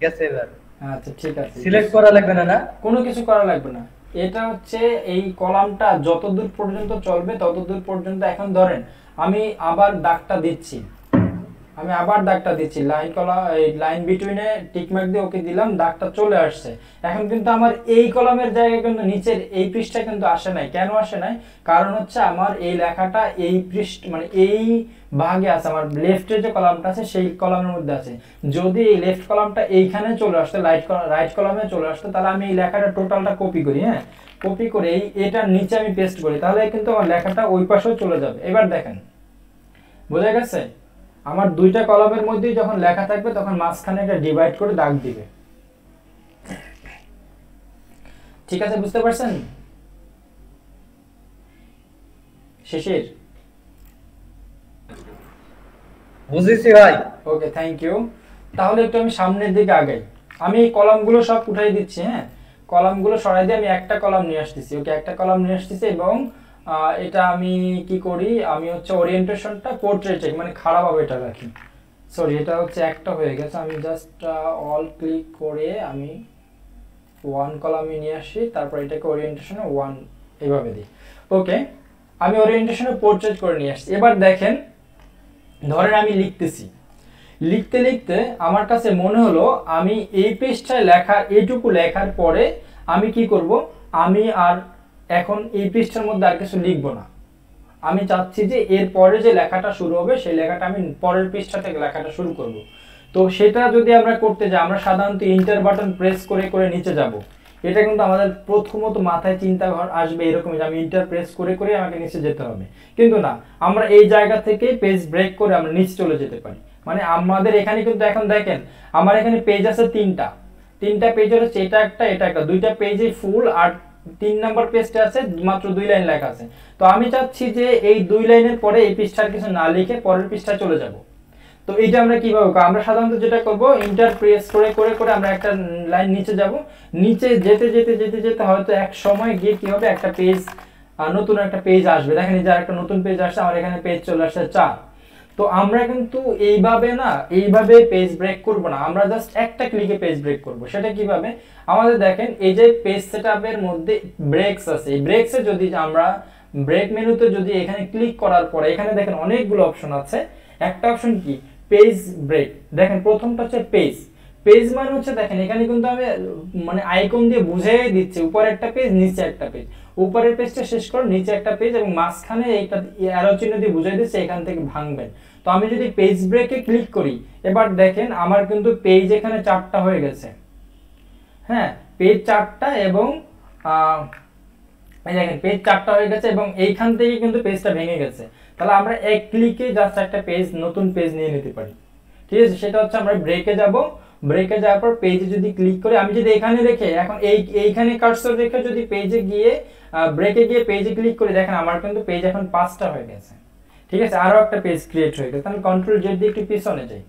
E: গেছে এবার।
A: আচ্ছা ঠিক আছে,
E: সিলেক্ট করা লাগবে না, না
A: কোনো কিছু করা লাগবে না। এটা হচ্ছে এই কলামটা যতদূর পর্যন্ত চলবে ততদূর পর্যন্ত। এখন ধরেন আমি আবার দাগটা দিচ্ছি, আমি আবার দাগটা দিচ্ছি, লাইন কলাম এই লাইন বিটুইনে টিক মার্ক দিয়ে ওকে দিলাম, দাগটা চলে আসছে। এখন কিন্তু আমার এই কলামের জায়গায় কিন্তু নিচের এই পৃষ্ঠা কিন্তু আসে নাই। কেন আসে নাই? কারণ হচ্ছে আমার এই লেখাটা এই পৃষ্ঠ মানে এই ভাগে আছে, আমার লেফটে যে কলামটা আছে সেই কলামের মধ্যে আছে। যদি এই লেফট কলামটা এইখানে চলে আসতো, রাইট কলামে চলে আসতো, তাহলে আমি এই লেখাটা টোটালটা কপি করি, হ্যাঁ কপি করে এটার নিচে আমি পেস্ট করি, তাহলে কিন্তু আমার লেখাটা ওই পাশেও চলে যাবে। এবার দেখেন বোঝা গেছে? আমার দুইটা কলামের মধ্যেই যখন লেখা থাকবে তখন মাঝখানে একটা ডিভাইড করে দাগ দিবে। ঠিক আছে, বুঝতে পারছেন? শিশির
E: বুঝেছি ভাই।
A: ওকে, থ্যাংক ইউ। তাহলে একটু আমি সামনের দিকে আগাই। আমি এই কলামগুলো সব উঠাই দিচ্ছি, হ্যাঁ কলামগুলো সরাই দিয়ে আমি একটা কলাম নিয়ে আসতেছি। ওকে, একটা কলাম নিয়ে আসতেছি এবং এটা আমি কি করি, আমি হচ্ছে ওরিয়েন্টেশনটা পোর্ট্রেটে মানে খারাপ হবে এটা রাখি। সরি, এটা হচ্ছে একটা হয়ে গেছে। আমি জাস্ট অল ক্লিক করে আমি ওয়ান কলামে নিয়ে আসি, তারপর এটাকে ওরিয়েন্টেশনে ওয়ান এভাবে দিই। ওকে, আমি ওরিয়েন্টেশনে পোর্ট্রেট করে নিয়ে আসছি। এবার দেখেন, ধরেন আমি লিখতেছি, লিখতে লিখতে আমার কাছে মনে হলো আমি এই পৃষ্ঠায় লেখা এইটুকু লেখার পরে আমি কি করব, আমি আর এখন এই পৃষ্ঠার মধ্যে আর কিছু লিখব না। আমি চাচ্ছি যে এর পরে যে লেখাটা শুরু হবে সেই লেখাটা আমি পরের পৃষ্ঠা থেকে লেখাটা শুরু করব। তো সেটা যদি আমরা করতে যাই, আমরা সাধারণত ইন্টার বাটন প্রেস করে করে নিচে যাব। এটা কিন্তু আমাদের প্রথমত মাথায় চিন্তা আসবে এরকম যে আমি ইন্টার প্রেস করে করে আমাকে নিচে যেতে হবে, কিন্তু না, আমরা এই জায়গা থেকে পেজ ব্রেক করে আমরা নিচে চলে যেতে পারি। মানে আমাদের এখানে কিন্তু এখন দেখেন আমার এখানে পেজ আছে তিনটা পেজ হচ্ছে এটা একটা দুইটা পেজে ফুল, আর 3 নাম্বার পেজটা আছে মাত্র 2 লাইন লেখা আছে। তো আমি চাচ্ছি যে এই 2 লাইনের পরে এই পৃষ্ঠার কিছু না লিখে পরের পৃষ্ঠায় চলে যাব। তো এটা আমরা কিভাবে করব? আমরা সাধারণত যেটা করব, ইন্টার প্রেস করে করে করে আমরা একটা লাইন নিচে যাব। নিচে যেতে যেতে যেতে যেতে হয়তো এক সময় গিয়ে কি হবে, একটা পেজ নতুন একটা পেজ আসবে। দেখেন এই যে একটা নতুন পেজ আসছে, আমার এখানে পেজ চলে আসছে 4। তো আমরা কিন্তু এইভাবে পেজ ব্রেক করব না, আমরা জাস্ট একটা ক্লিকে পেজ ব্রেক করব। সেটা কিভাবে? আমাদের দেখেন এই যে পেজ সেটআপের মধ্যে ব্রেকস আছে, এই ব্রেকসে যদি আমরা ব্রেক মেনুতে যদি এখানে ক্লিক করার পরে এখানে দেখেন অনেকগুলো অপশন আছে। একটা অপশন কি, পেজ ব্রেক। দেখেন প্রথমটা হচ্ছে পেজ মানে হচ্ছে দেখেন এখানে কিন্তু আমি মানে আইকন দিয়ে বুঝিয়ে দিচ্ছি, উপরে একটা পেজ নিচে একটা পেজ, উপরের পেজটা শেষ করে নিচে একটা পেজ এবং মাঝখানে এইটা অ্যারো চিহ্ন দিয়ে বুঝিয়ে দিচ্ছে এখান থেকে ভাঙবেন। তো আমি যদি পেজ ব্রেকে ক্লিক করি, এবার দেখেন আমার কিন্তু পেজ এখানে 4টা হয়ে গেছে, হ্যাঁ পেজ 4টা এবং এই দেখেন পেজ 4টা হয়ে গেছে এবং এইখান থেকে কিন্তু পেজটা ভেঙে গেছে। তাহলে আমরা এক ক্লিকে জাস্ট একটা পেজ নতুন পেজ নিয়ে নিতে পারি। ঠিক আছে, সেটা হচ্ছে আমরা ব্রেকে যাব, ব্রেকে যাওয়ার পর পেজে যদি ক্লিক করি, আমি যদি এখানে রেখে এখন এইখানে কার্সর রেখে যদি পেজে গিয়ে ব্রেকে গিয়ে পেজে ক্লিক করি, দেখেন আমার কিন্তু পেজ এখন 5টা হয়ে গেছে। ঠিক আছে, আরো একটা পেজ ক্রিয়েট হয়ে গেছে। আমি কন্ট্রোল জেড দিয়ে একটু পিছনে যাই।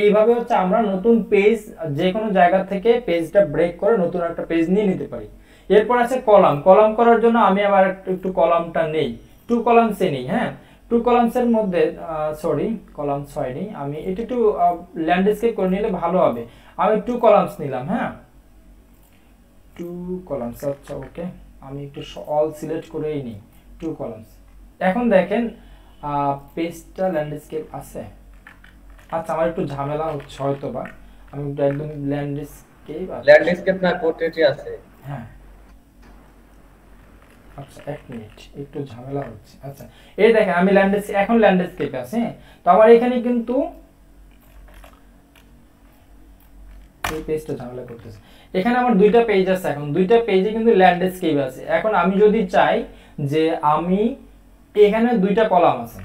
A: এইভাবে হচ্ছে আমরা নতুন পেজ যে কোনো জায়গা থেকে পেজটা ব্রেক করে নতুন একটা পেজ নিয়ে নিতে পারি। এরপর আছে কলাম করার জন্য আমি আবার একটু কলামটা নেই, 2 কলামসে নেই। হ্যাঁ 2 কলামসের মধ্যে সরি কলামস হয়নি, আমি এটা একটু ল্যান্ডস্কেপ করে নিলে ভালো হবে। আমি 2 কলামস নিলাম, হ্যাঁ 2 কলামস। আচ্ছা ওকে, আমি একটু অল সিলেক্ট করেই নিই 2 কলামস। এখন দেখেন পেজটা ল্যান্ডস্কেপ আছে। আচ্ছা আমার একটু ঝামেলা হচ্ছে হয়তো বা, আমি একটু একদম
E: ল্যান্ডস্কেপ না পোর্ট্রেটই আছে।
A: হ্যাঁ আচ্ছা এক মিনিট, একটু ঝামেলা হচ্ছে। আচ্ছা এই দেখেন আমি এখন ল্যান্ডস্কেপে আছে। তো আমার এখানে কিন্তু এই পেজটা ঝামেলা করতেছে। এখানে আমার 2টা পেজ আছে, এখন 2টা পেজে কিন্তু ল্যান্ডস্কেপ আছে। এখন আমি যদি চাই যে আমি এখানে 2টা কলাম আছে,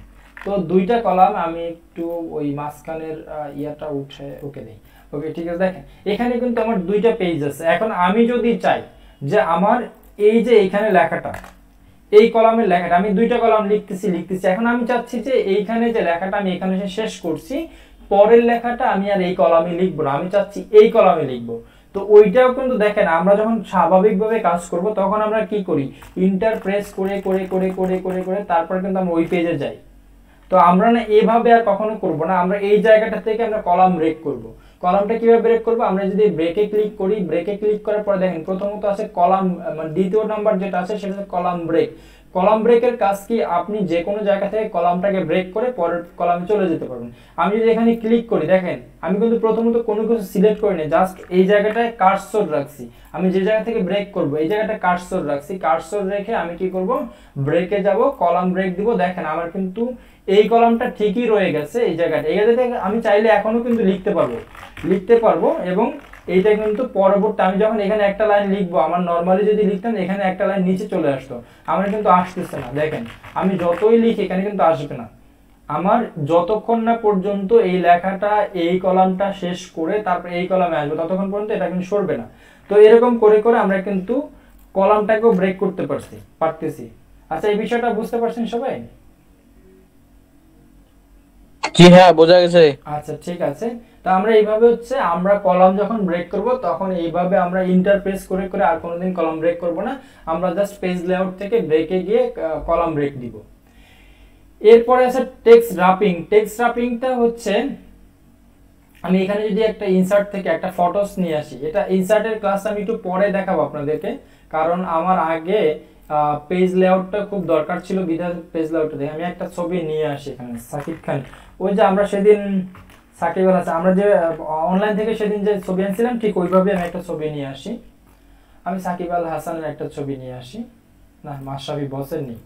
A: তো 2টা কলাম আমি একটু ওই মাঝখানের ইয়াটা উঠে ওকে দেই। ওকে ঠিক আছে, দেখেন এখানে কিন্তু আমার 2টা পেজ আছে। এখন আমি যদি চাই যে আমার এই যে এখানে লেখাটা, এই কলামের লেখাটা আমি 2টা কলাম লিখতেছি, এখন আমি চাচ্ছি যে এইখানে যে লেখাটা আমি এখানে শেষ করছি, পরের লেখাটা আমি আর এই কলামে লিখবো না, আমি চাচ্ছি এই কলামে লিখবো। তো ওইটাও কিন্তু দেখেন আমরা যখন স্বাভাবিকভাবে কাজ করব তখন আমরা কি করি, ইন্টার প্রেস করে করে করে করে করে করে তারপর কিন্তু আমরা ওই পেজে যাই। তো আমরা না এভাবে আর কখনো করব না, আমরা এই জায়গাটা থেকে আমরা কলাম ব্রেক করব। কলামটা কিভাবে ব্রেক করব, আমরা যদি ব্রেকে ক্লিক করি, ব্রেকে ক্লিক করার পর দেখেন প্রথমত আছে কলাম, মানে দ্বিতীয় নাম্বার যেটা আছে সেটা হচ্ছে কলাম ব্রেক। কলাম ব্রেকের কাজ কি, আপনি যে কোনো জায়গা থেকে কলামটাকে ব্রেক করে পরের কলামে চলে যেতে পারবেন। আমি যদি এখানে ক্লিক করি, দেখেন আমি কিন্তু প্রথমত কোনো কিছু সিলেক্ট করিনি, জাস্ট এই জায়গাটায় কার্সর রাখছি। আমি যে জায়গা থেকে ব্রেক করব এই জায়গাটা কার্সর রাখছি, কার্সর রেখে আমি কি করব, ব্রেকে যাব, কলাম ব্রেক দিব। দেখেন আমার কিন্তু এই কলামটা ঠিকই রয়ে গেছে এই জায়গাটা। এই জায়গা থেকে আমি চাইলে এখনো কিন্তু লিখতে পারবো এবং এইটা কিন্তু পরবর্তী আমি যখন এখানে একটা লাইন লিখবো, আমার নরমালি যদি লিখতাম এখানে একটা লাইন নিচে চলে আসতো, আমার কিন্তু আসতেছে না। দেখেন আমি যতই লিখি এখানে কিন্তু আসবে না, আমার যতক্ষণ না পর্যন্ত এই লেখাটা এই কলামটা শেষ করে তারপর এই কলামে আসবে ততক্ষণ পর্যন্ত এটা কিন্তু সরবে না। তো এরকম করে করে আমরা কিন্তু কলামটাকেও ব্রেক করতে পারতেছি। আচ্ছা, এই বিষয়টা বুঝতে পারছেন সবাই?
D: জি হ্যাঁ, বোঝা গেছে।
A: আচ্ছা ঠিক আছে, তো আমরা এইভাবে হচ্ছে আমরা কলাম যখন ব্রেক করব তখন এইভাবে আমরা ইন্টারপ্রেস করে করে আর কোনোদিন কলাম ব্রেক করব না, আমরা জাস্ট পেজ লেআউট থেকে ব্রেকে গিয়ে কলাম ব্রেক দিব। এরপরে আছে টেক্সট রাপিং। টেক্সট রাপিংটা হচ্ছে আমি এখানে যদি একটা ইনসার্ট থেকে একটা ফটোস নিয়ে আসি, এটা ইনসার্টের ক্লাস আমি একটু পরে দেখাবো আপনাদেরকে, কারণ আমার আগে পেজ লেআউটটা খুব দরকার ছিল, বিধায় পেজ লেআউটটা দেখে আমি একটা ছবি নিয়ে আসি। এখানে সাকিব খান, ওই যে আমরা সেদিন সাকিব আল হাসান, আমরা যে অনলাইন থেকে সেদিন যে ছবি আনছিলাম ঠিক ওইভাবে আমি একটা ছবি নিয়ে আসি। আমি সাকিব আল হাসানের একটা ছবি নিয়ে আসি, না মাশরাফি বসের নেই,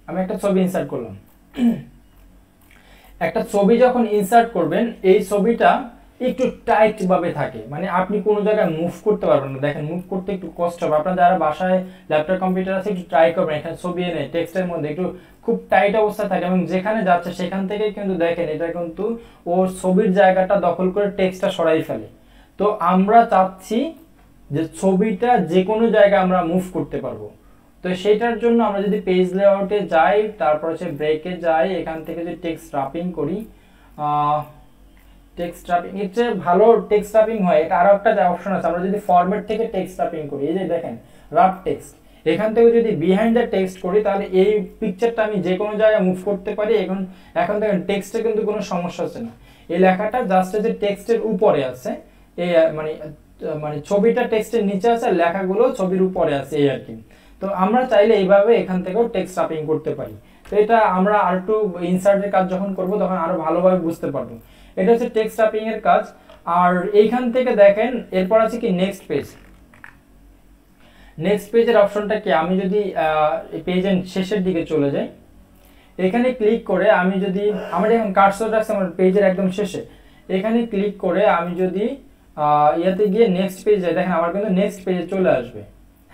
A: আমি একটা ছবি ইনসার্ট করলাম। একটা ছবি যখন ইনসার্ট করবেন এই ছবিটা একটু টাইট ভাবে থাকে, মানে আপনি কোনো জায়গায় মুভ করতে পারবেন না। দেখেন মুভ করতে একটু কষ্ট হবে, আপনারা যারা বাসায় ল্যাপটপ কম্পিউটার আছে একটু ট্রাই করবেন, এখানে ছবি এনে টেক্সটের মধ্যে একটু খুব টাইট অবস্থা থাকে এবং যেখানে যাচ্ছে সেখান থেকে কিন্তু দেখেন এটা কিন্তু ওর ছবির জায়গাটা দখল করে টেক্সটটা সরাই ফেলে। তো আমরা চাচ্ছি যে ছবিটা যে কোনো জায়গায় আমরা মুভ করতে পারবো। তো সেটার জন্য আমরা যদি পেজ লেআউটে যাই, তারপর হচ্ছে ব্রেকে যাই, এখান থেকে যদি টেক্সট রাপিং করি, টেক্সট রাপিং এর চেয়ে ভালো টেক্সট রাপিং হয়, এটা আরো একটা অপশন আছে। আমরা যদি ফরম্যাট থেকে টেক্সট রাপিং করি, এই যে দেখেন রাপ টেক্সট, এখান থেকে যদি বিহাইন্ড দ্য টেক্সট করি তাহলে এই পিকচারটা আমি যে কোনো জায়গায় মুভ করতে পারি। এখন দেখেন টেক্সটে কিন্তু কোনো সমস্যা হচ্ছে না, এই লেখাটা জাস্ট যে টেক্সটের উপরে আছে, এই মানে ছবিটা টেক্সটের নিচে আছে, লেখাগুলো ছবির উপরে আছে, এই আর কি। তো আমরা চাইলে এইভাবে এখান থেকেও টেক্সট রাপিং করতে পারি। তো এটা আমরা আর একটু ইনসার্টের কাজ যখন করব তখন আরো ভালোভাবে বুঝতে পারবো। এটা হচ্ছে টেক্সট রাপিং এর কাজ। আর এইখান থেকে দেখেন এরপর আছে কি নেক্সট পেজ। নেক্সট পেজের অপশনটা কি, আমি যদি পেজের শেষের দিকে চলে যাই, এখানে ক্লিক করে আমি যদি আমার এখন কার্সর রাখছি আমার পেজের একদম শেষে, এখানে ক্লিক করে আমি যদি ইয়াতে গিয়ে নেক্সট পেজে, দেখেন আমার কিন্তু নেক্সট পেজে চলে আসবে।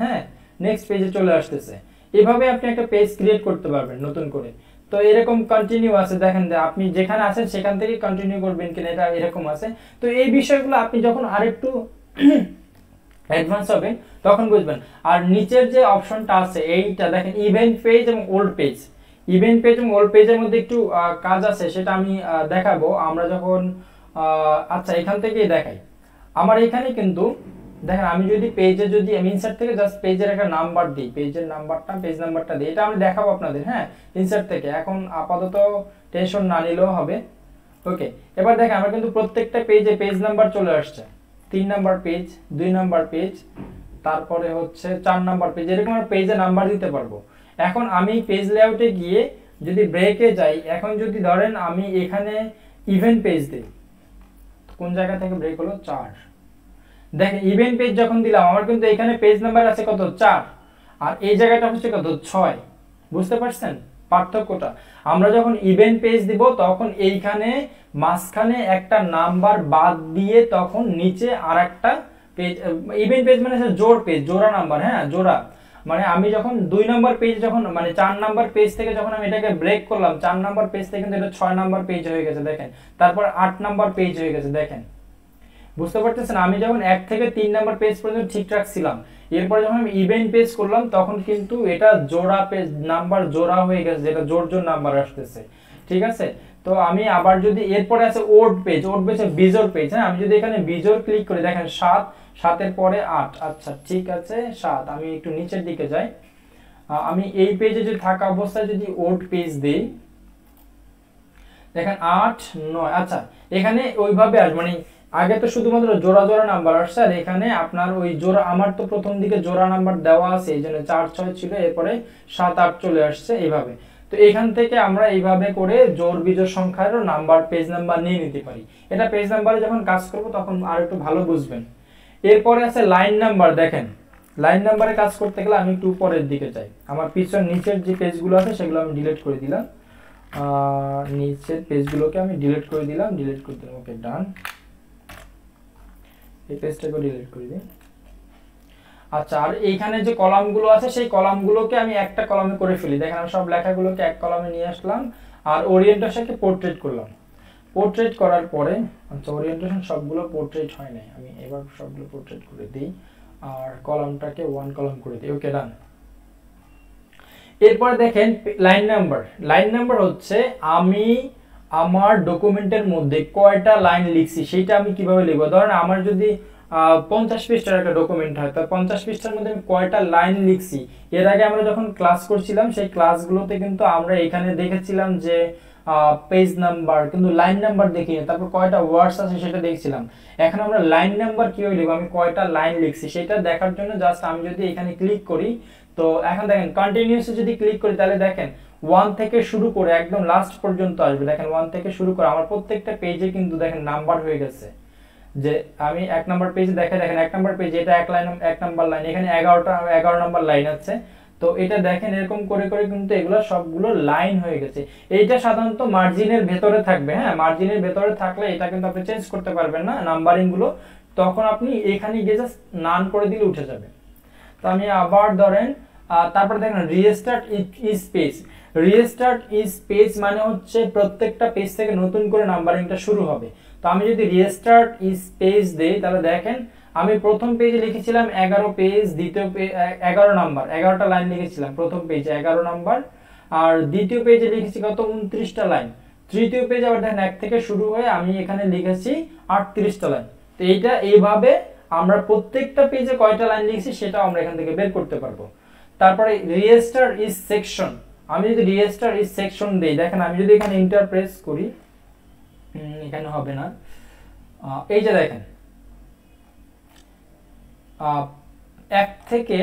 A: হ্যাঁ, নেক্সট পেজে চলে আসতেছে। এভাবে আপনি একটা পেজ ক্রিয়েট করতে পারবেন নতুন করে। তো এরকম কন্টিনিউ আছে, দেখেন আপনি যেখানে আছেন সেখান থেকে কন্টিনিউ করবেন কিনা, এটা এরকম আছে। তো এই বিষয়গুলো আপনি যখন আরেকটু অ্যাডভান্স হবেন তখন বুঝবেন। আর নিচের যে অপশনটা আছে এইটা দেখেন ইভেন্ট পেজ এবং ওল্ড পেজ। ইভেন্ট পেজ এবং ওল্ড পেজের মধ্যে একটু কাজ আছে, সেটা আমি দেখাবো আমরা যখন আচ্ছা এখান থেকেই দেখাই। আমার এখানে কিন্তু দেখেন আমি যদি পেজে যদি আমি ইনসার্ট থেকে জাস্ট পেজের একটা নাম্বার দিই, পেজের নাম্বারটা পেজ নাম্বারটা দিই, এটা আমি দেখাবো আপনাদের। হ্যাঁ, ইনসার্ট থেকে এখন আপাতত টেনশন না নিলেও হবে। ওকে, এবার দেখেন আমরা কিন্তু প্রত্যেকটা পেজে পেজ নাম্বার চলে আসছে, 3 নাম্বার পেজ, 2 নাম্বার পেজ, তারপরে হচ্ছে 4 নাম্বার পেজ, এরকম আমরা পেজে নাম্বার দিতে পারবো। এখন আমি পেজ লেআউটে গিয়ে যদি ব্রেকে যাই, এখন যদি ধরেন আমি এখানে ইভেন্ট পেজ দিই, কোন জায়গা থেকে ব্রেক হলো 4, দেখেন ইভেন্ট পেজ যখন দিলাম আমার কিন্তু এখানে পেজ নাম্বার আছে কত 4, আর এই জায়গাটা হচ্ছে কত 6। বুঝতে পারছেন পার্থক্যটা? আমরা যখন ইভেন্ট পেজ দিব তখন এইখানে মাঝখানে একটা নাম্বার বাদ দিয়ে তখন নিচে আরেকটা পেজ, ইভেন্ট পেজ মানে জোড় পেজ, জোড়া নাম্বার, হ্যাঁ জোড়া, মানে আমি যখন 2 নাম্বার পেজ যখন মানে 4 নাম্বার পেজ থেকে যখন আমি এটাকে ব্রেক করলাম, 4 নাম্বার পেজ থেকে কিন্তু এটা 6 নাম্বার পেজ হয়ে গেছে দেখেন, তারপর 8 নাম্বার পেজ হয়ে গেছে দেখেন। বুঝতে পারতেছেন? আমি যখন 1 থেকে 3 নাম্বার পেজ পর্যন্ত ঠিকঠাক ছিলাম, এরপর যখন আমি ইভেন্ট পেজ করলাম তখন কিন্তু এটা জোড়া পেজ নাম্বার জোড়া হয়ে গেছে, যেটা জোড় জোড় নাম্বার আসতেছে। ঠিক আছে, তো আমি আবার যদি এরপরে আছে ওড পেজ, ওড পেজ বিজোড় পেজ। হ্যাঁ, আমি যদি এখানে বিজোড় ক্লিক করি দেখেন 7, 7-এর পরে 8, আচ্ছা ঠিক আছে 7, আমি একটু নিচের দিকে যাই, আমি এই পেজে যদি থাকা অবস্থায় যদি ওড পেজ দেই দেখেন 8, 9, আচ্ছা এখানে ওইভাবে আসবে, মানে আগে তো শুধুমাত্র জোড়া জোড়া নাম্বার আসছে, আর এখানে আপনার ওই জোড়া, আমার তো প্রথম দিকে জোড়া নাম্বার দেওয়া আছে, এই জন্য 4 6 ছিল, এরপরে 7 8 চলে আসছে এইভাবে। তো এখান থেকে আমরা এইভাবে করে জোড় বিজোড় সংখ্যারও নাম্বার, পেজ নাম্বার নিয়ে নিতে পারি। এটা পেজ নাম্বারে যখন কাজ করব তখন আর একটু ভালো বুঝবেন। এরপরে আছে লাইন নাম্বার। দেখেন লাইন নাম্বারে কাজ করতে গেলে আমি একটু উপরের দিকে যাই, আমার পিছন নিচের যে পেজগুলো আছে সেগুলো আমি ডিলিট করে দিলাম, নিচের পেজগুলোকে আমি ডিলিট করে দিলাম, ওকে ডান, এই পেজটাকে ডিলিট করে দিই। আচ্ছা, আর এইখানে যে কলামগুলো আছে সেই কলামগুলোকে আমি একটা কলামে করে ফেলি। দেখেন আমি সব লেখাগুলোকে এক কলামে নিয়ে আসলাম, আর ওরিয়েন্টেশনকে পোর্ট্রেট করলাম। পোর্ট্রেট করার পরে, আচ্ছা ওরিয়েন্টেশন সবগুলো পোর্ট্রেট হয় না, আমি এবার সবগুলো পোর্ট্রেট করে দিই, আর কলামটাকে 1 কলাম করে দিই, ওকে ডান। এরপরে দেখেন লাইন নাম্বার। লাইন নাম্বার হচ্ছে আমি আমার ডকুমেন্টের মধ্যে কয়টা লাইন লিখছি সেটা আমি কিভাবে লিখবো। ধরেন আমার যদি 50 পৃষ্ঠার একটা ডকুমেন্ট হয়, তো 50 পৃষ্ঠার মধ্যে আমি কয়টা লাইন লিখছি। এর আগে আমরা যখন ক্লাস করছিলাম সেই ক্লাসগুলোতে কিন্তু আমরা এখানে দেখেছিলাম যে পেজ নাম্বার, কিন্তু লাইন নাম্বার দেখি, তারপর কয়টা ওয়ার্ডস আছে সেটা দেখছিলাম। এখন আমরা লাইন নাম্বার কিভাবে লিখবো, আমি কয়টা লাইন লিখছি সেটা দেখার জন্য জাস্ট আমি যদি এখানে ক্লিক করি, তো এখন দেখেন কন্টিনিউয়াসলি যদি ক্লিক করি তাহলে দেখেন 1 থেকে শুরু করে একদম লাস্ট পর্যন্ত আসবে। দেখেন 1 থেকে শুরু করে আমার প্রত্যেকটা পেজে কিন্তু দেখেন নাম্বার হয়ে গেছে। যে আমি 1 নাম্বার পেজে দেখেন 1 নাম্বার পেজে এটা 1 নাম্বার লাইন, এখানে 11 নাম্বার লাইন আছে। তো এটা দেখেন এরকম করে করে কিন্তু এগুলো সবগুলো লাইন হয়ে গেছে। এইটা সাধারণত মার্জিনের ভেতরে থাকবে, হ্যাঁ মার্জিনের ভেতরে থাকলে এটা কিন্তু আপনি চেঞ্জ করতে পারবেন না নাম্বারিং গুলো, তখন আপনি এখানে গিয়ে জাস্ট নান করে দিলে উঠে যাবে। তো আমি আবার ধরেন তারপর দেখেন restart is page. Restart is page মানে হচ্ছে প্রত্যেকটা পেজ থেকে নতুন করে নাম্বারিংটা শুরু হবে। তো আমি যদি রিস্টার্ট ইজ পেজ দেই তাহলে দেখেন আমি প্রথম পেজে লিখেছিলাম 11 পেজ, দ্বিতীয় 11 নাম্বার, 11টা লাইন লিখেছিলাম প্রথম পেজে 11 নাম্বার, আর দ্বিতীয় পেজে লিখেছি কত 29টা লাইন, তৃতীয় পেজে আবার দেখেন 1 থেকে শুরু হয়ে আমি এখানে লিখেছি 38টা লাইন। তো এইটা এইভাবে আমরা প্রত্যেকটা পেজে কয়টা লাইন লিখেছি সেটা আমরা এখান থেকে বের করতে পারবো। তারপরে রিস্টার্ট ইজ সেকশন। আমি যদি রিস্টার্ট ইজ সেকশন দেই, দেখেন আমি যদি এখানে এন্টার প্রেস করি, এখানে হবে না, এই যে দেখেন 1 থেকে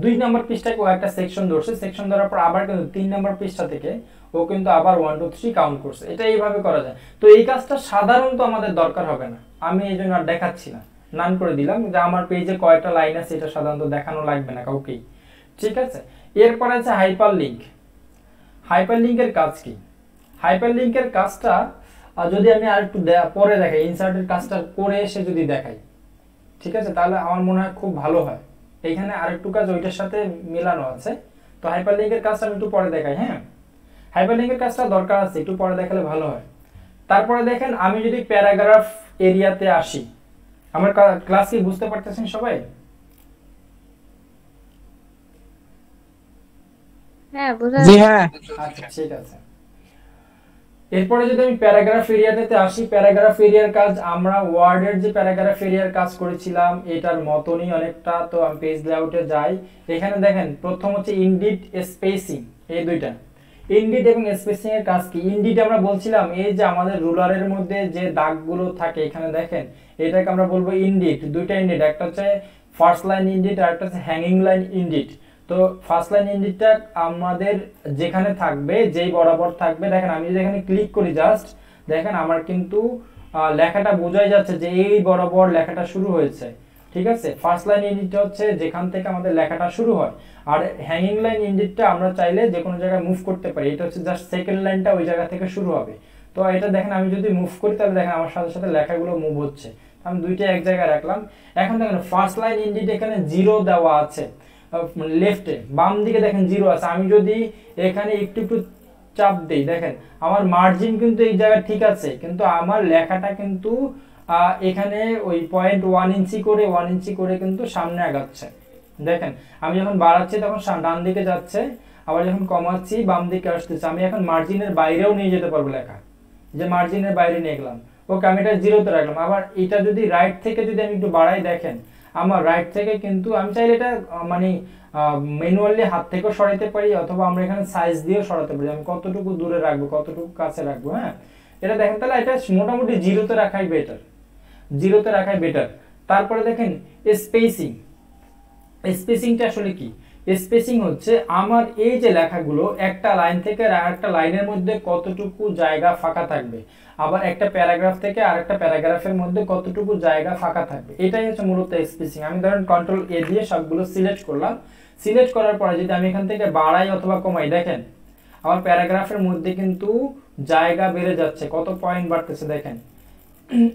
A: 2 নম্বর পৃষ্ঠাকে ও একটা সেকশন ধরছে, সেকশন ধরার পর আবার কিন্তু 3 নম্বর পৃষ্ঠা থেকে ও কিন্তু আবার 1 2 3 কাউন্ট করছে। এটা এইভাবে করা যায়। তো এই কাজটা সাধারণত আমাদের দরকার হবে না, আমি এই জন্য আর দেখাচ্ছি না, নান করে দিলাম যে আমার পেজে কয়টা লাইন আছে এটা সাধারণত দেখানো লাগবে না কাউকেই, ঠিক আছে। এরপর আছে হাইপার লিঙ্ক। হাইপার লিঙ্কের কাজ কি? হাইপার লিঙ্কের কাজটা যদি আমি আর একটু পরে দেখাই, ইনসার্টের কাজটা করে এসে যদি দেখাই, ঠিক আছে, তাহলে আমার মনে হয় খুব ভালো হয়। এইখানে আরেকটু কাজ ওইটার সাথে মেলানো আছে। তো হাইপারলিংকের কাজটা আমি একটু পরে দেখাই, হ্যাঁ হাইপারলিংকের কাজটা দরকার আছে, একটু পরে দেখালে ভালো হয়। তারপরে দেখেন আমি যদি প্যারাগ্রাফ এরিয়াতে আসি, আমার ক্লাস কি বুঝতে পারতেছেন সবাই?
B: হ্যাঁ বুঝা
D: জি হ্যাঁ।
A: আচ্ছা ঠিক আছে। এরপরে যদি আমি প্যারাগ্রাফ এরিয়াতে আসি, প্যারাগ্রাফ এরিয়ার কাজ আমরা ওয়ার্ডের যে প্যারাগ্রাফ এরিয়ার কাজ করেছিলাম এটার মতনই অনেকটা। তো আমি পেজ লেআউটে যাই, এখানে দেখেন প্রথম হচ্ছে ইনডিট স্পেসিং, এই দুইটা ইনডিট এবং স্পেসিং এর কাজ কি? ইনডিট আমরা বলছিলাম এই যে আমাদের রুলারের মধ্যে যে দাগগুলো থাকে এখানে দেখেন এটাকে আমরা বলবো ইনডিট। দুইটা ইনডিট, একটা হচ্ছে ফার্স্ট লাইন ইনডিট আর একটা হচ্ছে হ্যাঙ্গিং লাইন ইনডিট। তো ফার্স্ট লাইন ইনডিটটা আমাদের যেখানে থাকবে, যেই বরাবর থাকবে, দেখেন আমি যদি এখানে ক্লিক করি জাস্ট দেখেন আমার কিন্তু লেখাটা বোঝাই যাচ্ছে যে এই বরাবর লেখাটা শুরু হয়েছে, ঠিক আছে। ফার্স্ট লাইন ইনডিটটা হচ্ছে যেখান থেকে আমাদের লেখাটা শুরু হয়, আর হ্যাঙ্গিং লাইন ইনডিটটা আমরা চাইলে যে কোনো জায়গায় মুভ করতে পারি, এটা হচ্ছে জাস্ট সেকেন্ড লাইনটা ওই জায়গা থেকে শুরু হবে। তো এটা দেখেন আমি যদি মুভ করি তাহলে দেখেন আমার সাথে সাথে লেখাগুলো মুভ হচ্ছে। আমি দুইটা এক জায়গায় রাখলাম। এখন দেখেন ফার্স্ট লাইন ইনডিট এখানে 0 দেওয়া আছে, লেফটে বাম দিকে দেখেন 0 আছে। আমি যদি এখানে একটু একটু চাপ দেই দেখেন আমার মার্জিন কিন্তু এই জায়গায় ঠিক আছে, কিন্তু আমার লেখাটা কিন্তু এখানে ওই 0.1 ইঞ্চি করে 1 ইঞ্চি করে কিন্তু সামনে আগাচ্ছে। দেখেন আমি যখন বাড়াচ্ছি তখন ডান দিকে যাচ্ছে, আবার যখন কমাচ্ছি বাম দিকে আসতেছে। আমি এখন মার্জিনের বাইরেও নিয়ে যেতে পারবো লেখা, যে মার্জিনের বাইরে নিয়ে গেলাম, ওকে আমি এটা 0-তে রাখলাম। আবার এটা যদি রাইট থেকে যদি আমি একটু বাড়াই দেখেন আমার রাইট থেকে কিন্তু আমি চাইলে এটা মানে ম্যানুয়ালি হাত থেকেও সরাইতে পারি, অথবা আমরা এখানে সাইজ দিয়েও সরাতে পারি, আমি কতটুকু দূরে রাখবো কতটুকু কাছে রাখবো। হ্যাঁ এটা দেখেন তাহলে এটা মোটামুটি 0-তে রাখাই বেটার। জিরোতে রাখাই বেটার। তারপরে দেখেন স্পেসিং, স্পেসিংটা আসলে কি? স্পেসিং হচ্ছে আমার এই যে লেখাগুলো একটা লাইন থেকে আরেকটা লাইনের মধ্যে কতটুকু জায়গা ফাঁকা থাকবে, আবার একটা প্যারাগ্রাফ থেকে আরেকটা প্যারাগ্রাফের মধ্যে কতটুকু জায়গা ফাঁকা থাকবে, এটাই হচ্ছে মূলত স্পেসিং। আমি ধরেন কন্ট্রোল এ দিয়ে সবগুলো সিলেক্ট করলাম, সিলেক্ট করার পরে যদি আমি এখান থেকে বাড়াই অথবা কমাই, দেখেন আমার প্যারাগ্রাফের মধ্যে কিন্তু জায়গা বেড়ে যাচ্ছে, কত পয়েন্ট বাড়তেছে দেখেন।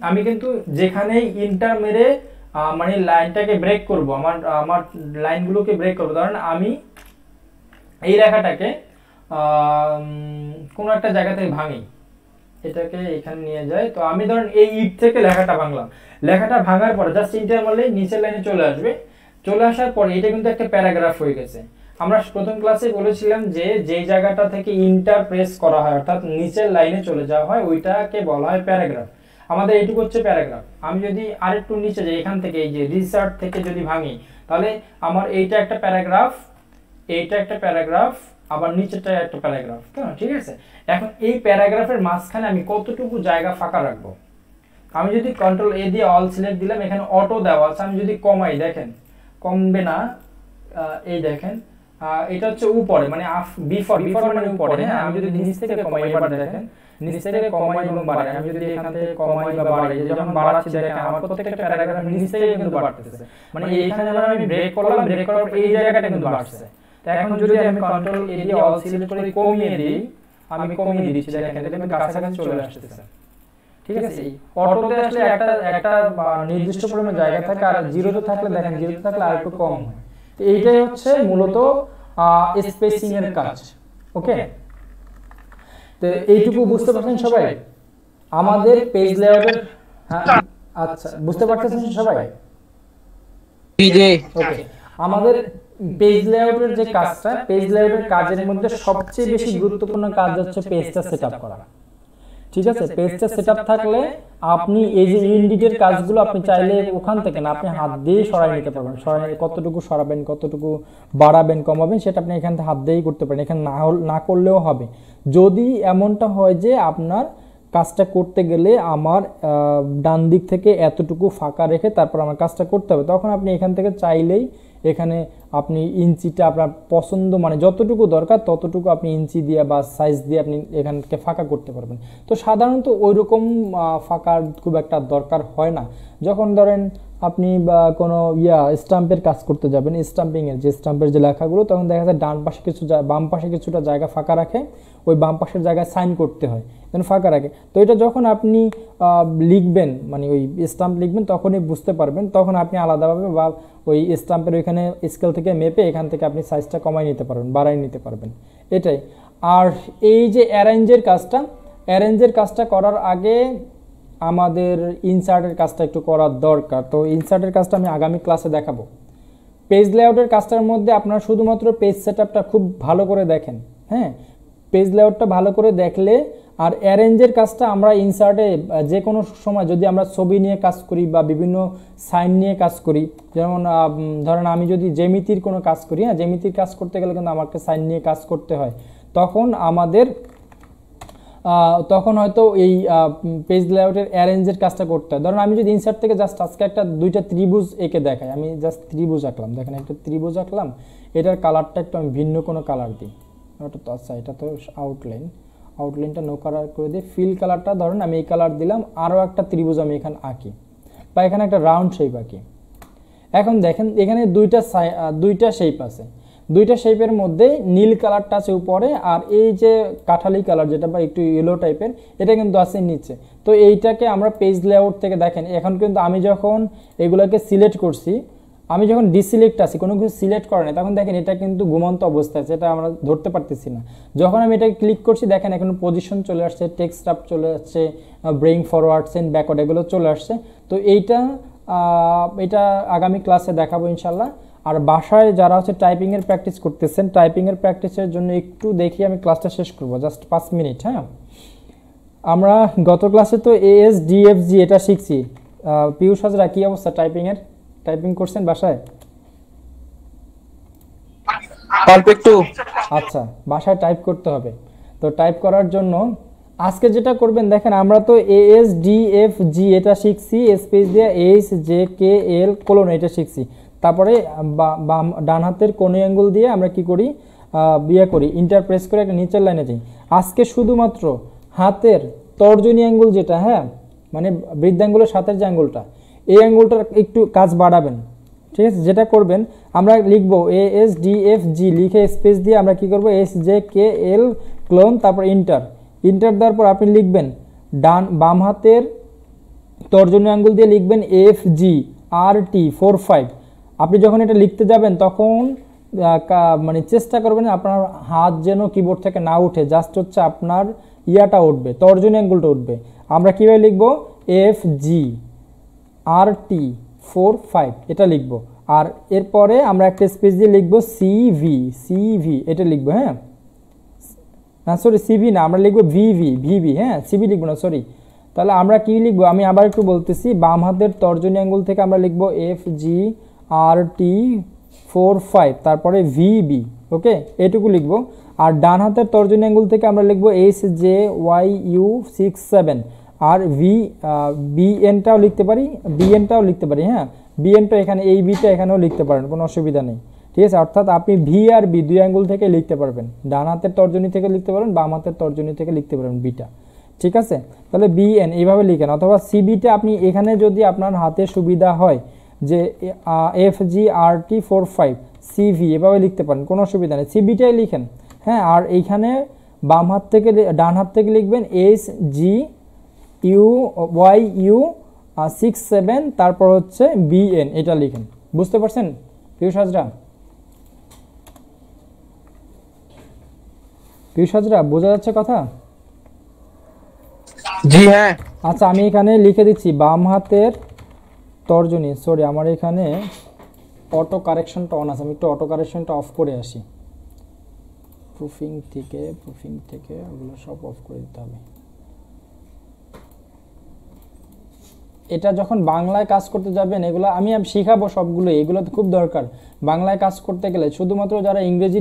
A: আমি কিন্তু যেখানেই ইন্টার মেরে মানে লাইনটাকে ব্রেক করব, আমার লাইনগুলোকে ব্রেক করব, ধরেন আমি এই রেখাটাকে কোনো একটা জায়গা থেকে ভাঙি, এটাকে এখানে নিয়ে যাই, তো আমি ধরেন এই ইট থেকে লেখাটা ভাঙলাম, লেখাটা ভাঙার পরে জাস্ট ইন্টার মারলে নিচের লাইনে চলে আসবে, চলে আসার পরে এটা কিন্তু একটা প্যারাগ্রাফ হয়ে গেছে। আমরা প্রথম ক্লাসে বলেছিলাম যে যেই জায়গাটা থেকে ইন্টার প্রেস করা হয় অর্থাৎ নিচের লাইনে চলে যাওয়া হয় ওইটাকে বলা হয় প্যারাগ্রাফ। আমাদের এইটুকু হচ্ছে প্যারাগ্রাফ। আমি যদি আরেকটু নিচে যাই, এখান থেকে এই যে রিসার্চ থেকে যদি ভাঙি, তাহলে আমার এইটা একটা প্যারাগ্রাফ, এইটা একটা প্যারাগ্রাফ, আবার নিচেরটা একটা প্যারাগ্রাফ, ঠিক আছে। এখন এই প্যারাগ্রাফের মাঝখানে আমি কতটুকু জায়গা ফাঁকা রাখবো? আমি যদি কন্ট্রোল এ দিয়ে অল সিলেক্ট দিলাম, এখানে অটো দেওয়া আছে, আমি যদি কমাই, দেখেন কমবে না, এই দেখেন এটা হচ্ছে উপরে মানে বিফোর মানে উপরে, হ্যাঁ। আমি যদি নিচ থেকে কমাই, এবার দেখেন নিচ থেকে কমাই এবং বাড়াই, আমি যদি এখান থেকে কমাই বা বাড়াই, যখন বাড়াচ্ছি দেখেন আমার প্রত্যেকটা প্যারাগ্রাফ নিচ থেকে কিন্তু বাড়তেছে, মানে এইখানে যখন আমি ব্রেক করলাম, ব্রেক করার পর এই জায়গাটা কিন্তু বাড়ছে। তো এখন যদি আমি কন্ট্রোল এ দিয়ে অল সিলেক্ট করে কমিয়ে দিই, আমি কমিয়ে দিচ্ছি, দেখেন এটা কিন্তু কাছাকাছি চলে আসতেছে, ঠিক আছে। অটোতে আসলে একটা নির্দিষ্ট পরিমাণ জায়গা থাকে, আর জিরোতে থাকলে দেখেন জিরোতে থাকলে আর একটু কম হয়। তো এইটাই হচ্ছে মূলত স্পেসিং এর কাজ। ওকে, তো এইটুকু বুঝতে পারছেন সবাই? আমাদের পেজ লেআউটের, হ্যাঁ আচ্ছা বুঝতে পারতেছেন সবাই? ওকে, আমাদের পেজ লেআউটের যে কাজটা, পেজ লেআউটের কাজের মধ্যে সবচেয়ে বেশি গুরুত্বপূর্ণ কাজ হচ্ছে পেজটা সেটআপ করা, ঠিক আছে। পেজটা সেটআপ থাকলে আপনি এই যে ইনডিটের কাজগুলো আপনি চাইলে ওখান থেকে না, আপনি হাত দিয়ে সরাই নিতে পারবেন, সরাই কতটুকু সরাবেন, কতটুকু বাড়াবেন কমাবেন সেটা আপনি এখান থেকে হাত দিয়েই করতে পারেন, এখানে না করলেও হবে। যদি এমনটা হয় যে আপনার কাজটা করতে গেলে আমার ডান দিক থেকে এতটুকু ফাঁকা রেখে তারপর আমার কাজটা করতে হবে, তখন আপনি এখান থেকে চাইলেই এখানে আপনি ইঞ্চিটা আপনার পছন্দ মানে যতটুকু দরকার ততটুকু আপনি ইঞ্চি দিয়ে বা সাইজ দিয়ে আপনি এখান থেকে ফাঁকা করতে পারবেন। তো সাধারণত ওইরকম ফাঁকার খুব একটা দরকার হয় না। যখন ধরেন আপনি বা কোনো স্টাম্পের কাজ করতে যাবেন, স্টাম্পিংয়ের যে স্টাম্পের যে লেখাগুলো, তখন দেখা যায় ডান পাশে কিছু বাম পাশে কিছুটা জায়গা ফাঁকা রাখে, ওই বাম পাশের জায়গায় সাইন করতে হয়, যেন ফাঁকা রাখে। তো এটা যখন আপনি লিখবেন মানে ওই স্টাম্প লিখবেন তখনই বুঝতে পারবেন, তখন আপনি আলাদাভাবে বা ওই স্টাম্পের ওইখানে স্কেল থেকে মেপে এখান থেকে আপনি সাইজটা কমাই নিতে পারবেন, বাড়াই নিতে পারবেন, এটাই। আর এই যে অ্যারেঞ্জের কাজটা করার আগে আমাদের ইনসার্টের কাজটা একটু করার দরকার। তো ইনসার্টের কাজটা আমি আগামী ক্লাসে দেখাবো। পেজ লেআউটের কাজটার মধ্যে আপনারা শুধুমাত্র পেজ সেটআপটা খুব ভালো করে দেখেন, হ্যাঁ, পেজ লেআউটটা ভালো করে দেখলে। আর অ্যারেঞ্জের কাজটা আমরা ইনসার্টে যে কোনো সময় যদি আমরা ছবি নিয়ে কাজ করি বা বিভিন্ন সাইন নিয়ে কাজ করি, যেমন ধরেন আমি যদি জ্যামিতির কোনো কাজ করি, হ্যাঁ, জ্যামিতির কাজ করতে গেলে কিন্তু আমাকে সাইন নিয়ে কাজ করতে হয়, তখন হয়তো এই পেজ লেআউটের অ্যারেঞ্জের কাজটা করতে হয়। ধরুন আমি যদি ইনসার্ট থেকে জাস্ট আজকে দুইটা ত্রিভুজ এঁকে দেখাই, আমি জাস্ট ত্রিভুজ আঁকলাম, দেখেন একটা ত্রিভুজ আঁকলাম, এটার কালারটা একটু আমি ভিন্ন কোনো কালার দিই, ওটা তো আচ্ছা এটা তো আউটলাইনটা নো কালার করে দিই, ফিল কালারটা ধরুন আমি এই কালার দিলাম, আরও একটা ত্রিভুজ আমি এখানে আঁকি বা এখানে একটা রাউন্ড শেপ আঁকি। এখন দেখেন এখানে দুইটা শেপ আছে, দুইটা শেপের মধ্যে নীল কালারটা আছে উপরে, আর এই যে কাঠালি কালার যেটা বা একটু ইয়েলো টাইপের এটা কিন্তু আছে নিচে। তো এইটাকে আমরা পেজ লেআউট থেকে দেখেন, এখন কিন্তু আমি যখন এগুলোকে সিলেক্ট করছি, আমি যখন ডিসিলেক্ট আছি কোনো কিছু সিলেক্ট করে না, তখন দেখেন এটা কিন্তু ঘুমন্ত অবস্থায় আছে, এটা আমরা ধরতে পারতেছি না। যখন আমি এটাকে ক্লিক করছি দেখেন এখন পজিশন চলে আসছে, টেক্সট আপ চলে আসছে, ব্রেইং ফরওয়ার্ড সেন্ড ব্যাকওয়ার্ড এগুলো চলে আসছে। তো এটা আগামী ক্লাসে দেখাবো ইনশাল্লাহ। আর বাসায় যারা হচ্ছে টাইপিংয়ের প্র্যাকটিস করতেছেন, টাইপিংয়ের প্র্যাকটিসের জন্য একটু দেখি আমি ক্লাসটা শেষ করবো, জাস্ট 5 মিনিট। হ্যাঁ, আমরা গত ক্লাসে তো ASDFG এটা শিখছি। পিয়ুষ হাজরা কি অবস্থা টাইপিংয়ের? টাইপিং করছেন বাসায়?
D: পারফেক্ট।
A: আচ্ছা, বাসায় টাইপ করতে হবে। তো টাইপ করার জন্য আজকে যেটা করবেন দেখেন, আমরা তো এএস ডি এফ জি এটা শিখছি, স্পেস দিয়ে এইচ জে কে এল কোলন এটা শিখছি। তারপরে ডান হাতের কোণ অ্যাঙ্গুল দিয়ে আমরা কি করি, বিয়ে করি, ইন্টার প্রেস করে একটা নিচের লাইনে যাই। আজকে শুধুমাত্র হাতের তর্জনী অ্যাঙ্গুল যেটা, হ্যাঁ মানে বৃদ্ধাঙ্গুলের সাথের যে অ্যাঙ্গুলটা, এই অ্যাঙ্গুলটার একটু কাজ বাড়াবেন, ঠিক আছে? যেটা করবেন আমরা লিখবো A S D F G, লিখে স্পেস দিয়ে আমরা কি করব এস জে কে এল ক্লোন, তারপর ইন্টার দেওয়ার পর আপনি লিখবেন বাম হাতের তর্জনী আঙ্গুল দিয়ে লিখবেন এফ জি আর টি 45। আপনি যখন এটা লিখতে যাবেন তখন মানে চেষ্টা করবেন আপনার হাত যেন কিবোর্ড থেকে না উঠে, জাস্ট হচ্ছে আপনার ইয়াটা উঠবে, তর্জনী আঙ্গুলটা উঠবে। আমরা কীভাবে লিখবো, এফ জি আর টি 45 এটা লিখবো। আর এরপরে আমরা একটা স্পেস দিয়ে লিখবো সিভি এটা লিখবো, হ্যাঁ না সরি সিভি না, আমরা লিখবো ভিভি, হ্যাঁ সিভি লিখবো না, সরি। তাহলে আমরা কি লিখবো, আমি আবার একটু বলতেছি, বাম হাতের তর্জনী আঙ্গুল থেকে আমরা লিখবো এফ জি আর টি 45, তারপরে ভিবি, ওকে এটুকু লিখবো। আর ডান হাতের তর্জনী আঙ্গুল থেকে আমরা লিখবো এইচ জে ওয়াই ইউ 67, আর বিএনটাও লিখতে পারি, হ্যাঁ বিএনটা এখানে, এই বিটা এখানেও লিখতে পারেন, কোনো অসুবিধা নেই, ঠিক আছে? অর্থাৎ আপনি ভি আর বি দুই আঙ্গুল থেকে লিখতে পারবেন, ডান হাতের তর্জনী থেকে লিখতে পারবেন, বাম হাতের তর্জনী থেকে লিখতে পারবেন বিটা, ঠিক আছে? তাহলে বিএন এইভাবে লিখেন, অথবা সিবিটা আপনি এখানে যদি আপনার হাতে সুবিধা হয় যে এফ জি আর টি 45 সিভি এভাবে লিখতে পারেন, কোনো অসুবিধা নেই, সিবিটাই লিখেন, হ্যাঁ। আর এইখানে বাম হাত থেকে ডান হাত থেকে লিখবেন H G U Y U 67, তারপর হচ্ছে বিএন এটা লিখেন। বুঝতে পারছেন পিউষ হাজরা, বোঝা যাচ্ছে কথা?
D: জি হ্যাঁ।
A: আচ্ছা আমি এখানে লিখে দিচ্ছি বাম হাতের তর্জনী, সরি আমার এখানে অটো কারেকশনটা অন আছে, আমি একটু অটো কারেকশনটা অফ করে আসি, প্রুফিং থেকে ওগুলো সব অফ করে দিতে হবে। এটা যখন বাংলায় কাজ করতে যাবেন, এগুলো আমি শিখাবো সবগুলো, এগুলো তো খুব দরকার বাংলায় কাজ করতে গেলে। শুধুমাত্র যারা ইংরেজি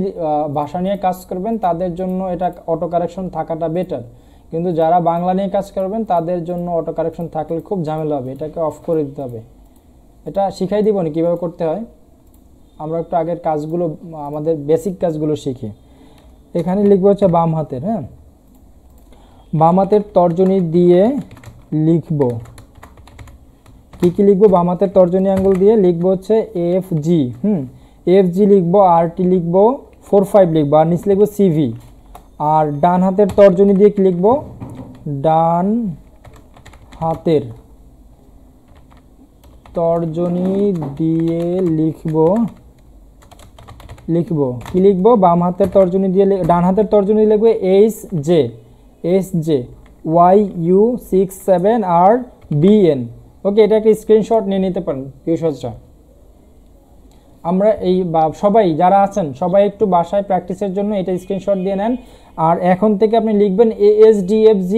A: ভাষা নিয়ে কাজ করবেন তাদের জন্য এটা অটো কারেকশন থাকাটা বেটার, কিন্তু যারা বাংলা নিয়ে কাজ করবেন তাদের জন্য অটো কারেকশন থাকলে খুব ঝামেলা হবে, এটাকে অফ করে দিতে হবে। এটা শিখাই দিব না কীভাবে করতে হয়, আমরা একটু আগের কাজগুলো, আমাদের বেসিক কাজগুলো শিখি। এখানে লিখবো হচ্ছে বাম হাতের, হ্যাঁ বাম হাতের তর্জনী দিয়ে লিখবো, কি লিখবো, বাম হাতের তর্জনী আঙ্গুল দিয়ে লিখবো হচ্ছে এফ জি, এফ জি লিখবো, আর টি লিখবো, 45 লিখবো, আর নিচে লিখবো সিভি। আর ডান হাতের তর্জনী দিয়ে কি লিখবো, ডান হাতের তর্জনী দিয়ে লিখবো কি লিখবো, বাম হাতের তর্জনী দিয়ে, ডান হাতের তর্জনী লিখবো H J Y U 67 R BN, okay. এটা একটা স্ক্রিনশট নিয়ে নিতে পারেন পিউষরা। আমরা এই সবাই যারা আছেন সবাই একটু বাসায় প্র্যাকটিসের জন্য এটা স্ক্রিনশট দিয়ে নেন। আর এখন থেকে আপনি লিখবেন ASDFG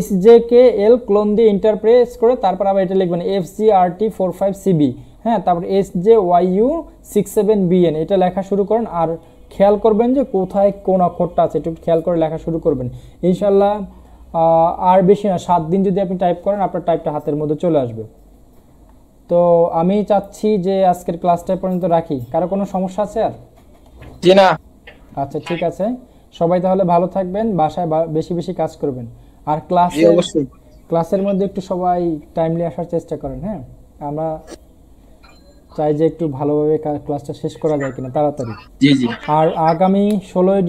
A: SJKL ক্লোন দিয়ে ইন্টারপ্রেস করে, তারপর আবার এটা লিখবেন FCRT 45CB, হ্যাঁ, তারপর SJYU 67BN এটা লেখা শুরু করেন। আর খেয়াল করবেন যে কোথায় কোন অক্ষরটা আছে, একটু খেয়াল করে লেখা শুরু করবেন। ইনশাল্লাহ আর বেশি না, 7 দিন যদি আপনি টাইপ করেন আপনার টাইপটা হাতের মধ্যে চলে আসবে। তো আমি চাচ্ছি যে আজকের ক্লাসটা পর্যন্ত রাখি। কারো কোনো সমস্যা আছে আর?
D: জি না।
A: আচ্ছা ঠিক আছে, সবাই তাহলে ভালো থাকবেন, বাসায় বেশি বেশি কাজ করবেন। আর ক্লাসের মধ্যে একটু সবাই টাইমলি আসার চেষ্টা করেন, হ্যাঁ। আমরা চাই যে একটু ভালোভাবে ক্লাসটা শেষ করা যায় কিনা তাড়াতাড়ি।
D: জি জি।
A: আর আগামী 16ই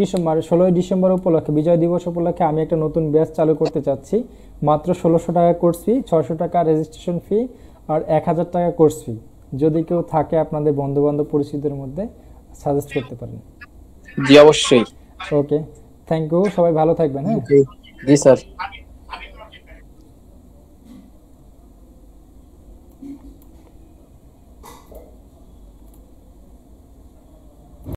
A: ডিসেম্বর উপলক্ষে, বিজয় দিবস উপলক্ষে আমি একটা নতুন ব্যাচ চালু করতে চাচ্ছি। মাত্র 1600 টাকা কোর্স ফি, 600 টাকা রেজিস্ট্রেশন ফি আর 1000 টাকা কোর্স ফি। যদি কেউ থাকে আপনাদের বন্ধু বান্ধব পরিচিতদের মধ্যে সাজেস্ট করতে পারেন।
D: জি অবশ্যই।
A: ওকে, থ্যাংক ইউ, সবাই ভালো থাকবেন। হ্যাঁ
D: জি স্যার।